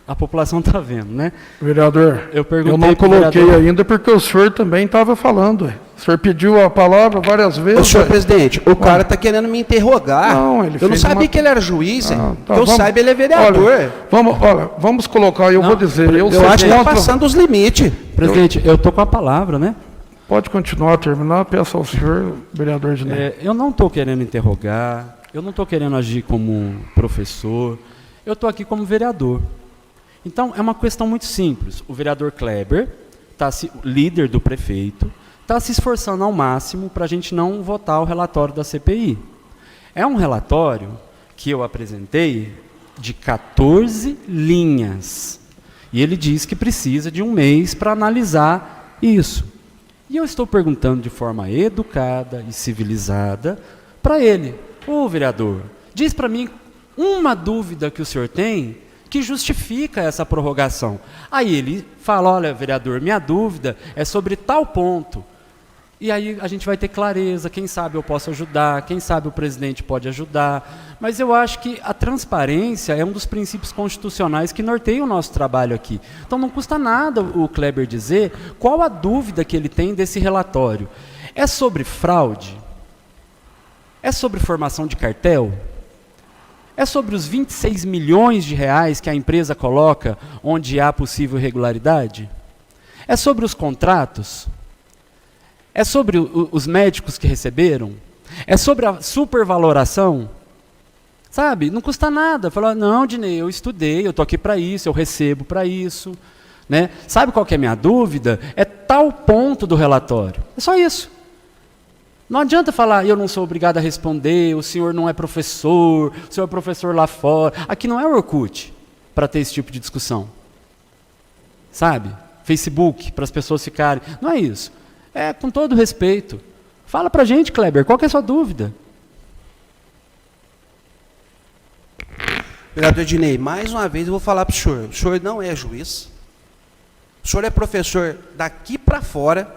a população está vendo, né? Vereador, eu não coloquei ainda porque o senhor também estava falando. O senhor pediu a palavra várias vezes. Ô, senhor presidente, o cara está querendo me interrogar. Não, eu não sabia que ele era juiz, tá, que eu saiba ele é vereador. Vamos colocar, eu vou dizer. Eu acho que está passando os limites. Presidente, eu estou com a palavra, né? Pode continuar, terminar. Peço ao senhor, vereador Dinei. Eu não estou querendo interrogar, eu não estou querendo agir como professor, eu estou aqui como vereador. Então, é uma questão muito simples. O vereador Kleber, líder do prefeito, está se esforçando ao máximo para a gente não votar o relatório da CPI. É um relatório que eu apresentei de 14 linhas. E ele diz que precisa de um mês para analisar isso. E eu estou perguntando de forma educada e civilizada para ele: ô vereador, diz para mim uma dúvida que o senhor tem que justifica essa prorrogação. Aí ele fala: olha, vereador, minha dúvida é sobre tal ponto. E aí a gente vai ter clareza, quem sabe eu posso ajudar, quem sabe o presidente pode ajudar. Mas eu acho que a transparência é um dos princípios constitucionais que norteiam o nosso trabalho aqui. Então não custa nada o Kleber dizer qual a dúvida que ele tem desse relatório. É sobre fraude? É sobre formação de cartel? É sobre os 26 milhões de reais que a empresa coloca onde há possível irregularidade? É sobre os contratos? É sobre os médicos que receberam? É sobre a supervaloração? Sabe, não custa nada. Falar, não, Dinei, eu estudei, eu estou aqui para isso, eu recebo para isso. Né? Sabe qual que é a minha dúvida? É tal ponto do relatório. É só isso. Não adianta falar, eu não sou obrigado a responder, o senhor não é professor, o senhor é professor lá fora. Aqui não é o Orkut para ter esse tipo de discussão. Sabe? Facebook, para as pessoas ficarem. Não é isso. É com todo respeito. Fala para a gente, Kleber, qual que é a sua dúvida? Vereador Dinei, mais uma vez eu vou falar para o senhor não é juiz, o senhor é professor daqui para fora,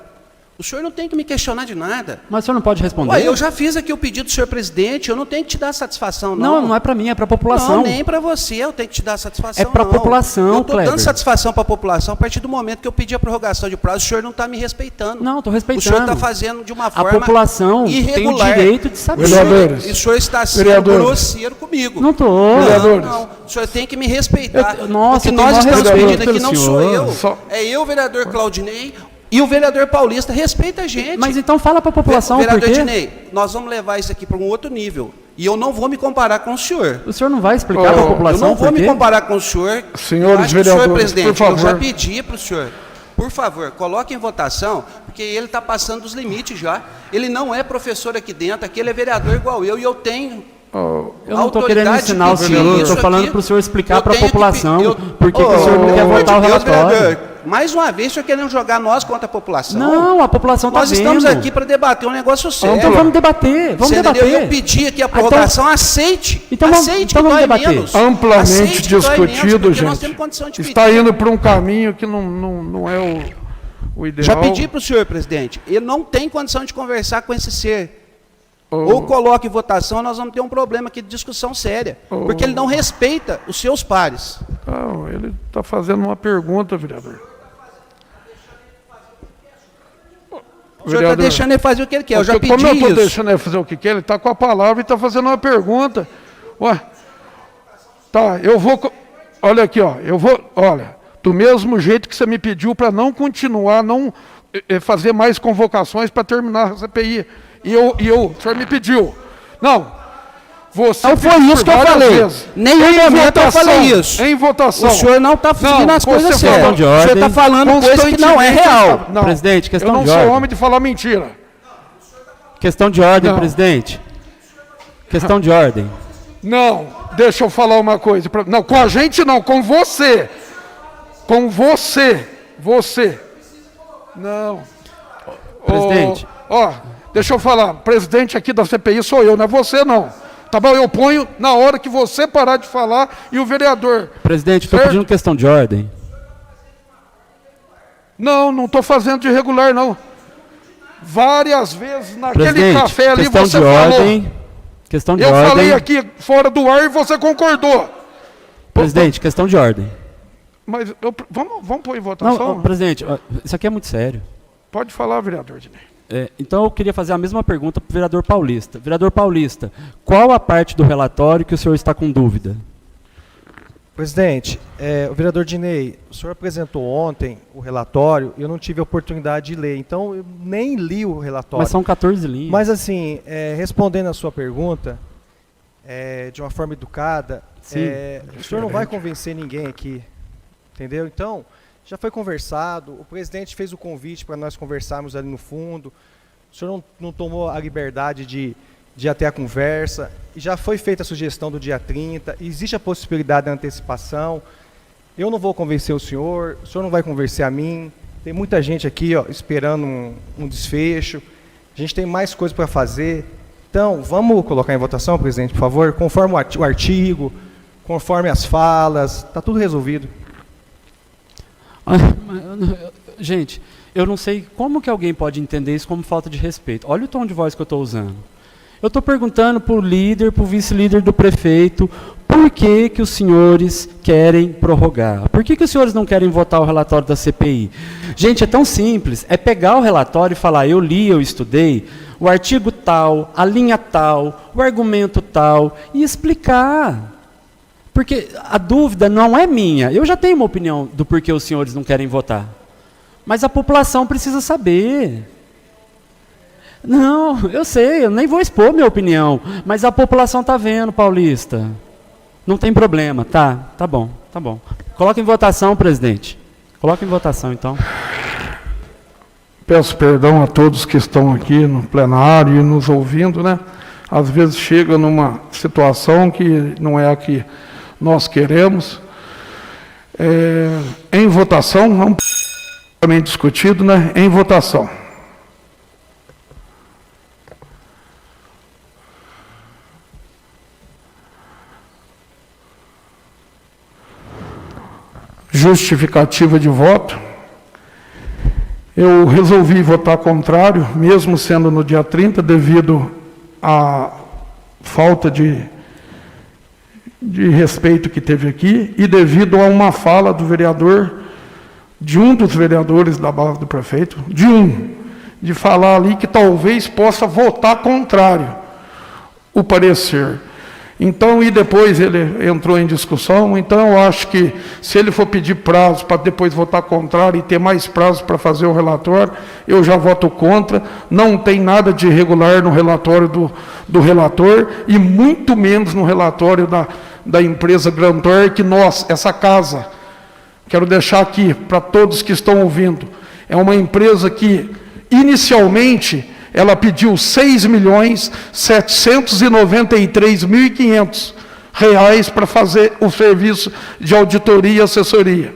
o senhor não tem que me questionar de nada. Mas o senhor não pode responder? Ué, eu já fiz aqui o pedido do senhor presidente, eu não tenho que te dar satisfação, não. Não, não é para mim, é para a população. Não, nem para você, eu tenho que te dar satisfação, É para a população, eu estou dando Kleber. satisfação para a população a partir do momento que eu pedi a prorrogação de prazo, o senhor não está me respeitando. Não, estou respeitando. O senhor está fazendo de uma A forma população irregular. tem o direito de saber. Vereadores. E o senhor está sendo Vereadores. grosseiro comigo. Não estou. Vereadores. Não, o senhor tem que me respeitar. Nossa, o que eu nós tenho estamos maior pedindo respeito aqui não pelo sou senhor. eu, Só- é eu, o vereador Claudinei, e o vereador Paulista. Respeita a gente. Mas então fala para a população por Vereador quê? Dinei, nós vamos levar isso aqui para um outro nível. E eu não vou me comparar com o senhor. O senhor não vai explicar para a Eu população não vou por quê? me comparar com o senhor. Senhores Eu acho que o senhor, vereadores, presidente, por favor. eu já pedi para o senhor, por favor, coloque em votação, porque ele está passando dos limites já. Ele não é professor aqui dentro, aqui ele é vereador igual eu, e eu tenho Oh, Eu não estou querendo autoridade ensinar o de senhor, pedir estou isso falando aqui. para o senhor explicar Eu para a tenho que população pe- por que que o senhor não quer pelo amor votar o de Deus, relatório. vereador, mais uma vez, o senhor querendo jogar nós contra a população. Não, a população está Nós vendo. estamos aqui para debater um negócio sério. Então vamos debater, vamos Você entendeu? debater. Eu pedi aqui a então- prorrogação, aceite. então vamos- aceite então que vamos dói debater. menos. amplamente Aceite que dói menos, discutido, porque nós gente. temos condição de Está pedir. indo para um caminho que não é o ideal. Já pedi para o senhor, presidente. Ele não tem condição de conversar com esse ser. Oh, Ou coloque em votação, nós vamos ter um problema aqui de discussão séria. Porque ele não respeita os seus pares. não, ele está fazendo uma pergunta, vereador. O senhor está deixando ele fazer o que ele quer. Eu já Porque pedi como eu estou isso. deixando ele fazer o que quer, ele está com a palavra e está fazendo uma pergunta. Ué, tá, eu vou... Olha aqui, ó, eu vou... Olha, do mesmo jeito que você me pediu para não continuar, não fazer mais convocações para terminar a CPI. E o senhor me pediu. Não, você... Não foi pediu isso por que eu várias falei. vezes. Nenhum Em momento eu votação, falei isso. Em votação. O senhor não está seguindo Não, as coisas você certas. falou de O senhor está ordem. falando coisa que não é Constantemente real. Não, Presidente, questão eu não de sou ordem. homem de falar mentira. Questão de ordem, Não. presidente. Questão de ordem. Não, deixa eu falar uma coisa. Não, com a gente não, com você. Com você. Você. Não. Presidente. Ó, deixa eu falar. Presidente aqui da CPI sou eu, não é você não. Tá bom? Eu ponho na hora que você parar de falar e o vereador. Presidente, estou Certo? pedindo questão de ordem. Não estou fazendo de irregular, não. Várias vezes naquele Presidente, café ali questão você de falou. ordem. Questão de Eu ordem. falei aqui fora do ar e você concordou. Presidente, questão de ordem. Mas vamos pôr em Não, votação? ó, presidente, ó, isso aqui é muito sério. Pode falar, vereador Dinei. Então eu queria fazer a mesma pergunta para o vereador Paulista. Vereador Paulista, qual a parte do relatório que o senhor está com dúvida? Presidente, o vereador Dinei, o senhor apresentou ontem o relatório e eu não tive a oportunidade de ler, então eu nem li o relatório. Mas são 14 linhas. Mas assim, respondendo a sua pergunta, de uma forma educada, Sim, o senhor não vai convencer ninguém aqui, entendeu? Então, já foi conversado, o presidente fez o convite para nós conversarmos ali no fundo, o senhor não tomou a liberdade de ir até a conversa, e já foi feita a sugestão do dia 30, existe a possibilidade da antecipação, eu não vou convencer o senhor não vai convencer a mim, tem muita gente aqui esperando um desfecho, a gente tem mais coisas para fazer, então vamos colocar em votação, presidente, por favor, conforme o artigo, conforme as falas, está tudo resolvido. Gente, eu não sei como que alguém pode entender isso como falta de respeito. Olha o tom de voz que eu estou usando. Eu estou perguntando para o líder, para o vice-líder do prefeito, por que que os senhores querem prorrogar? Por que que os senhores não querem votar o relatório da CPI? Gente, é tão simples, é pegar o relatório e falar, eu li, eu estudei, o artigo tal, a linha tal, o argumento tal, e explicar. Porque a dúvida não é minha. Eu já tenho uma opinião do porquê os senhores não querem votar. Mas a população precisa saber. Não, eu sei, eu nem vou expor minha opinião. Mas a população está vendo, Paulista. Não tem problema, tá bom, tá bom. Coloca em votação, presidente. Coloca em votação, então. Peço perdão a todos que estão aqui no plenário e nos ouvindo, né? Às vezes chega numa situação que não é a que nós queremos. Em votação, vamos também discutido, né? Em votação. Justificativa de voto. Eu resolvi votar contrário, mesmo sendo no dia 30, devido à falta de respeito que teve aqui e devido a uma fala do vereador, de um dos vereadores da base do prefeito, de falar ali que talvez possa votar contrário o parecer. Então, e depois ele entrou em discussão, então eu acho que se ele for pedir prazo para depois votar contrário e ter mais prazo para fazer o relatório, eu já voto contra. Não tem nada de irregular no relatório do relator e muito menos no relatório da empresa Grantor, que nós, essa casa, quero deixar aqui para todos que estão ouvindo, é uma empresa que inicialmente ela pediu R$ 6.793.500 para fazer o serviço de auditoria e assessoria.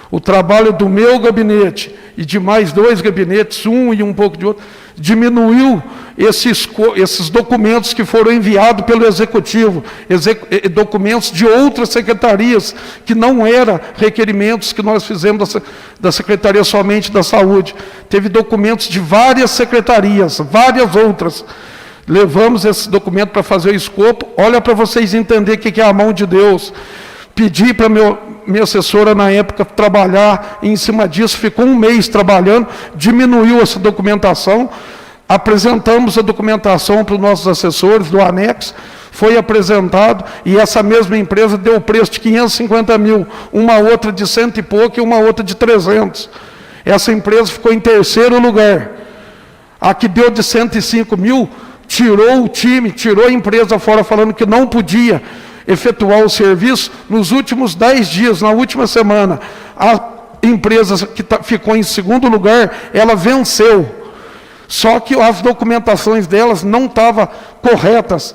O trabalho do meu gabinete e de mais 2 gabinetes, um e um pouco de outro, diminuiu esses documentos que foram enviados pelo Executivo, documentos de outras secretarias, que não eram requerimentos que nós fizemos da Secretaria somente da Saúde. Teve documentos de várias secretarias, várias outras. Levamos esses documentos para fazer o escopo. Olha para vocês entenderem o que é a mão de Deus. Pedi para minha assessora na época trabalhar em cima disso, ficou 1 mês trabalhando, diminuiu essa documentação, apresentamos a documentação para os nossos assessores do anexo, foi apresentado e essa mesma empresa deu o preço de 550 mil, uma outra de 100 e pouco e uma outra de 300. Essa empresa ficou em 3º lugar. A que deu de 105 mil, tirou o time, tirou a empresa fora, falando que não podia efetuar o serviço. Nos últimos 10 dias, na última semana, a empresa que ficou em 2º lugar, ela venceu. Só que as documentações delas não estavam corretas.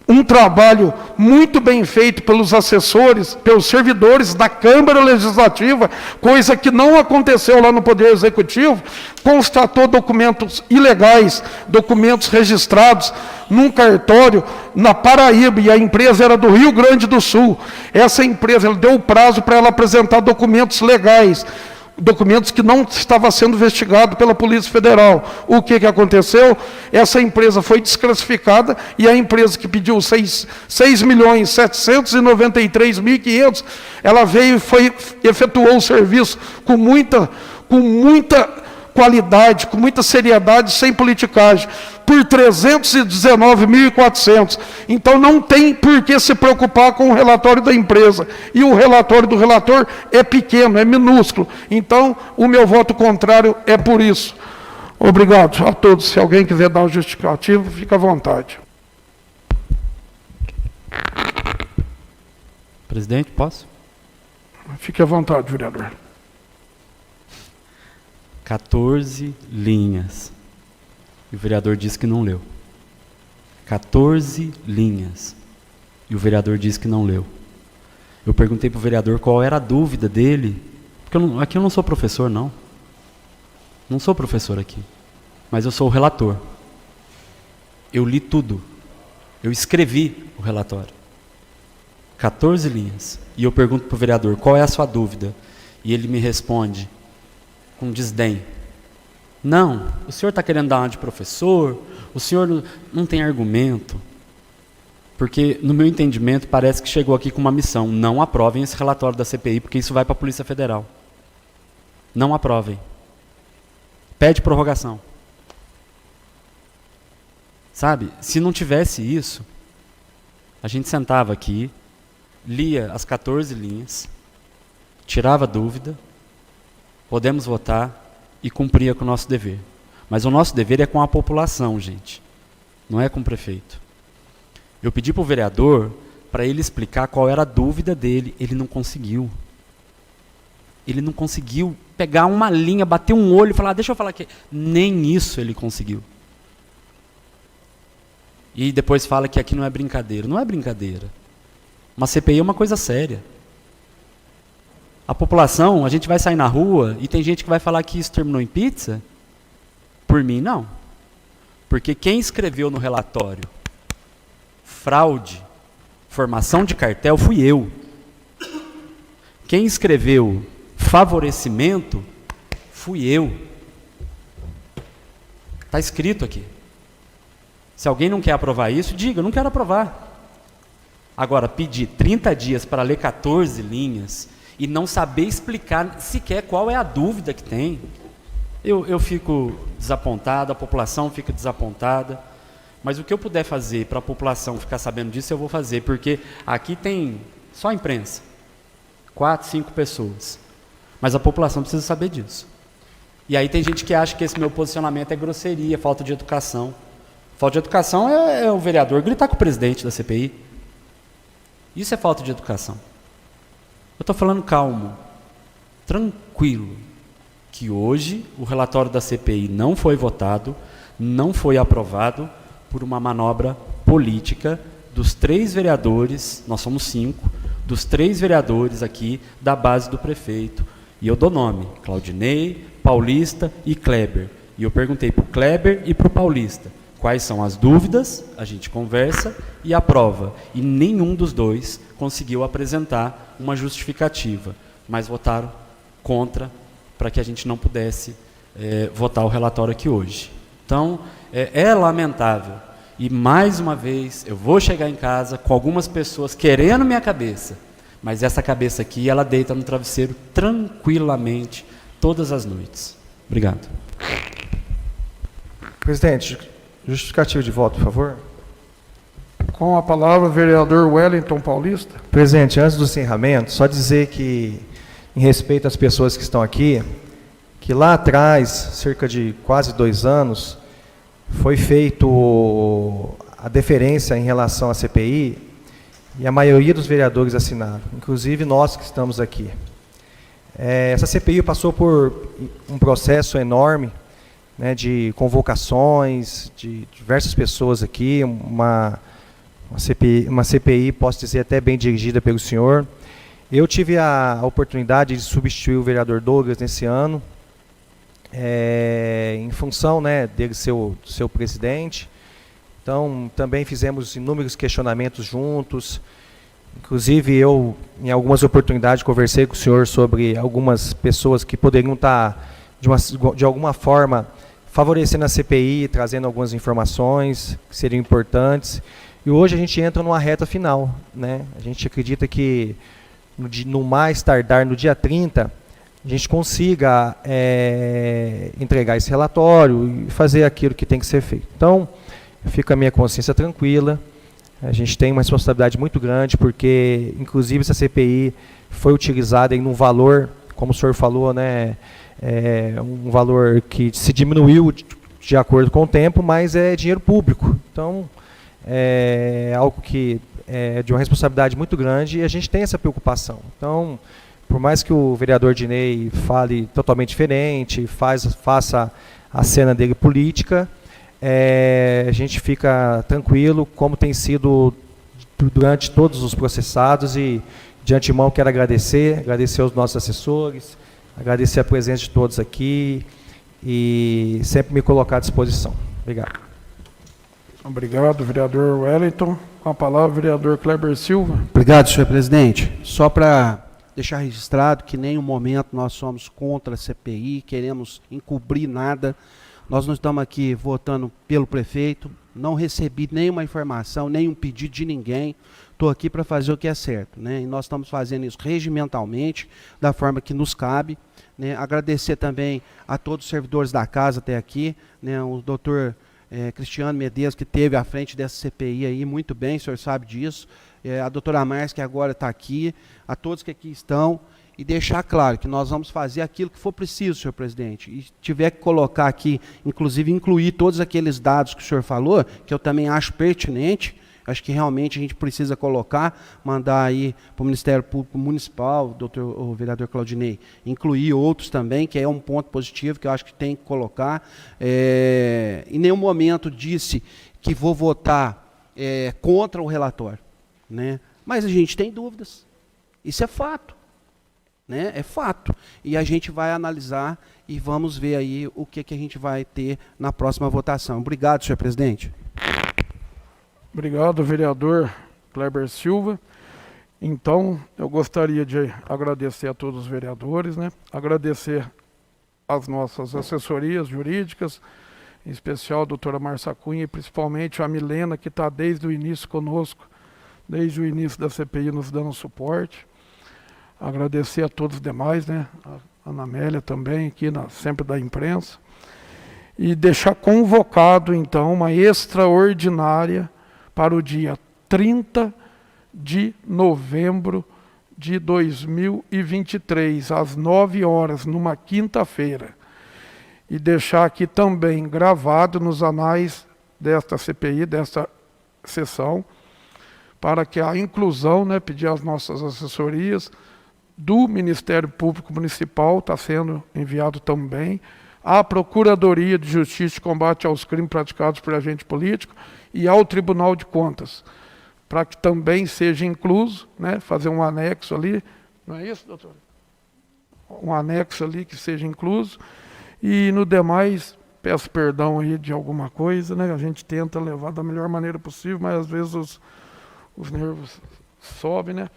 Um trabalho muito bem feito pelos assessores, pelos servidores da Câmara Legislativa, coisa que não aconteceu lá no Poder Executivo, constatou documentos ilegais, documentos registrados num cartório na Paraíba, e a empresa era do Rio Grande do Sul. Essa empresa, ela deu o prazo para ela apresentar documentos legais, documentos que não estavam sendo investigados pela Polícia Federal. O que aconteceu? Essa empresa foi desclassificada e a empresa que pediu 6.793.500, ela veio e efetuou o serviço com muita qualidade, com muita seriedade, sem politicagem, por 319.400. Então não tem por que se preocupar com o relatório da empresa. E o relatório do relator é pequeno, é minúsculo. Então o meu voto contrário é por isso. Obrigado a todos. Se alguém quiser dar um justificativo, fica à vontade. Presidente, posso? Fique à vontade, vereador. 14 linhas. E o vereador disse que não leu. 14 linhas. E o vereador disse que não leu. Eu perguntei para o vereador qual era a dúvida dele. Porque aqui eu não sou professor, não. Não sou professor aqui. Mas eu sou o relator. Eu li tudo. Eu escrevi o relatório. 14 linhas. E eu pergunto para o vereador, qual é a sua dúvida? E ele me responde com desdém. Não, o senhor está querendo dar uma de professor, o senhor não tem argumento. Porque, no meu entendimento, parece que chegou aqui com uma missão. Não aprovem esse relatório da CPI, porque isso vai para a Polícia Federal. Não aprovem. Pede prorrogação. Sabe, se não tivesse isso, a gente sentava aqui, lia as 14 linhas, tirava dúvida, podemos votar e cumpria com o nosso dever. Mas o nosso dever é com a população, gente, não é com o prefeito. Eu pedi para o vereador para ele explicar qual era a dúvida dele, ele não conseguiu. Ele não conseguiu pegar uma linha, bater um olho e falar, deixa eu falar aqui. Nem isso ele conseguiu. E depois fala que aqui não é brincadeira. Não é brincadeira. Uma CPI é uma coisa séria. A população, a gente vai sair na rua e tem gente que vai falar que isso terminou em pizza. Por mim, não. Porque quem escreveu no relatório fraude, formação de cartel, fui eu. Quem escreveu favorecimento, fui eu. Está escrito aqui. Se alguém não quer aprovar isso, diga, eu não quero aprovar. Agora, pedir 30 dias para ler 14 linhas e não saber explicar sequer qual é a dúvida que tem, eu fico desapontado, a população fica desapontada, mas o que eu puder fazer para a população ficar sabendo disso, eu vou fazer, porque aqui tem só a imprensa, 4, 5 pessoas, mas a população precisa saber disso. E aí tem gente que acha que esse meu posicionamento é grosseria, falta de educação. Falta de educação é o vereador gritar com o presidente da CPI. Isso é falta de educação. Eu estou falando calmo, tranquilo, que hoje o relatório da CPI não foi votado, não foi aprovado por uma manobra política dos 3 vereadores, nós somos 5, dos 3 vereadores aqui da base do prefeito. E eu dou nome, Claudinei, Paulista e Kleber. E eu perguntei para o Kleber e para o Paulista quais são as dúvidas, a gente conversa e aprova. E nenhum dos dois conseguiu apresentar uma justificativa, mas votaram contra para que a gente não pudesse votar o relatório aqui hoje. Então, é lamentável. E, mais uma vez, eu vou chegar em casa com algumas pessoas querendo minha cabeça, mas essa cabeça aqui, ela deita no travesseiro tranquilamente todas as noites. Obrigado. Presidente, justificativo de voto, por favor. Com a palavra, o vereador Wellington Paulista. Presidente, antes do encerramento, só dizer que, em respeito às pessoas que estão aqui, que lá atrás, cerca de quase 2 anos, foi feito a deferência em relação à CPI e a maioria dos vereadores assinaram, inclusive nós que estamos aqui. Essa CPI passou por um processo enorme, né, de convocações de diversas pessoas aqui, uma CPI, posso dizer, até bem dirigida pelo senhor. Eu tive a oportunidade de substituir o vereador Douglas nesse ano, em função, né, dele ser o seu presidente. Então, também fizemos inúmeros questionamentos juntos. Inclusive, eu, em algumas oportunidades, conversei com o senhor sobre algumas pessoas que poderiam estar, de alguma forma, favorecendo a CPI, trazendo algumas informações que seriam importantes. E hoje a gente entra numa reta final, né? A gente acredita que, no mais tardar, no dia 30, a gente consiga entregar esse relatório e fazer aquilo que tem que ser feito. Então, fica a minha consciência tranquila. A gente tem uma responsabilidade muito grande, porque, inclusive, essa CPI foi utilizada em um valor, como o senhor falou, né, um valor que se diminuiu de acordo com o tempo, mas é dinheiro público. Então, é algo que é de uma responsabilidade muito grande e a gente tem essa preocupação. Então, por mais que o vereador Dinei fale totalmente diferente, faça a cena dele política, a gente fica tranquilo, como tem sido durante todos os processados, e de antemão quero agradecer aos nossos assessores, agradecer a presença de todos aqui e sempre me colocar à disposição. Obrigado. Obrigado, vereador Wellington. Com a palavra, o vereador Kleber Silva. Obrigado, senhor presidente. Só para deixar registrado que em nenhum momento nós somos contra a CPI, queremos encobrir nada. Nós não estamos aqui votando pelo prefeito, não recebi nenhuma informação, nenhum pedido de ninguém. Estou aqui para fazer o que é certo, né? E nós estamos fazendo isso regimentalmente, da forma que nos cabe, né? Agradecer também a todos os servidores da casa até aqui, né? O doutor Cristiano Medeiros, que esteve à frente dessa CPI aí, muito bem, o senhor sabe disso. a doutora Márcia, que agora está aqui, a todos que aqui estão, e deixar claro que nós vamos fazer aquilo que for preciso, senhor presidente. E tiver que colocar aqui, inclusive incluir todos aqueles dados que o senhor falou, que eu também acho pertinente, acho que realmente a gente precisa colocar, mandar aí para o Ministério Público Municipal, o vereador Claudinei, incluir outros também, que é um ponto positivo que eu acho que tem que colocar. Em nenhum momento disse que vou votar contra o relatório, né? Mas a gente tem dúvidas. Isso é fato. Né? É fato. E a gente vai analisar e vamos ver aí o que a gente vai ter na próxima votação. Obrigado, senhor presidente. Obrigado, vereador Kleber Silva. Então, eu gostaria de agradecer a todos os vereadores, né? Agradecer as nossas assessorias jurídicas, em especial a doutora Márcia Cunha e principalmente a Milena, que está desde o início conosco, desde o início da CPI nos dando suporte. Agradecer a todos os demais, né? A Ana Amélia também, aqui sempre da imprensa. E deixar convocado, então, uma extraordinária para o dia 30 de novembro de 2023, às 9 horas, numa quinta-feira. E deixar aqui também gravado nos anais desta CPI, desta sessão, para que a inclusão, né, pedir às nossas assessorias, do Ministério Público Municipal, está sendo enviado também, à Procuradoria de Justiça e Combate aos Crimes Praticados por Agente Político e ao Tribunal de Contas, para que também seja incluso, né, fazer um anexo ali, não é isso, doutor? Um anexo ali que seja incluso, e no demais, peço perdão aí de alguma coisa, né, a gente tenta levar da melhor maneira possível, mas às vezes os nervos sobem, né?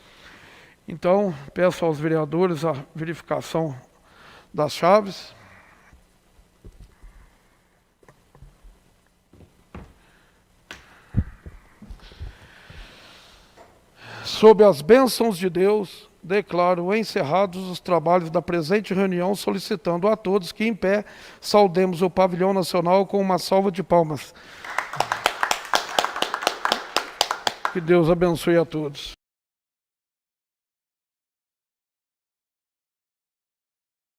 Então, peço aos vereadores a verificação das chaves. Sob as bênçãos de Deus, declaro encerrados os trabalhos da presente reunião, solicitando a todos que, em pé, saudemos o pavilhão nacional com uma salva de palmas. Que Deus abençoe a todos.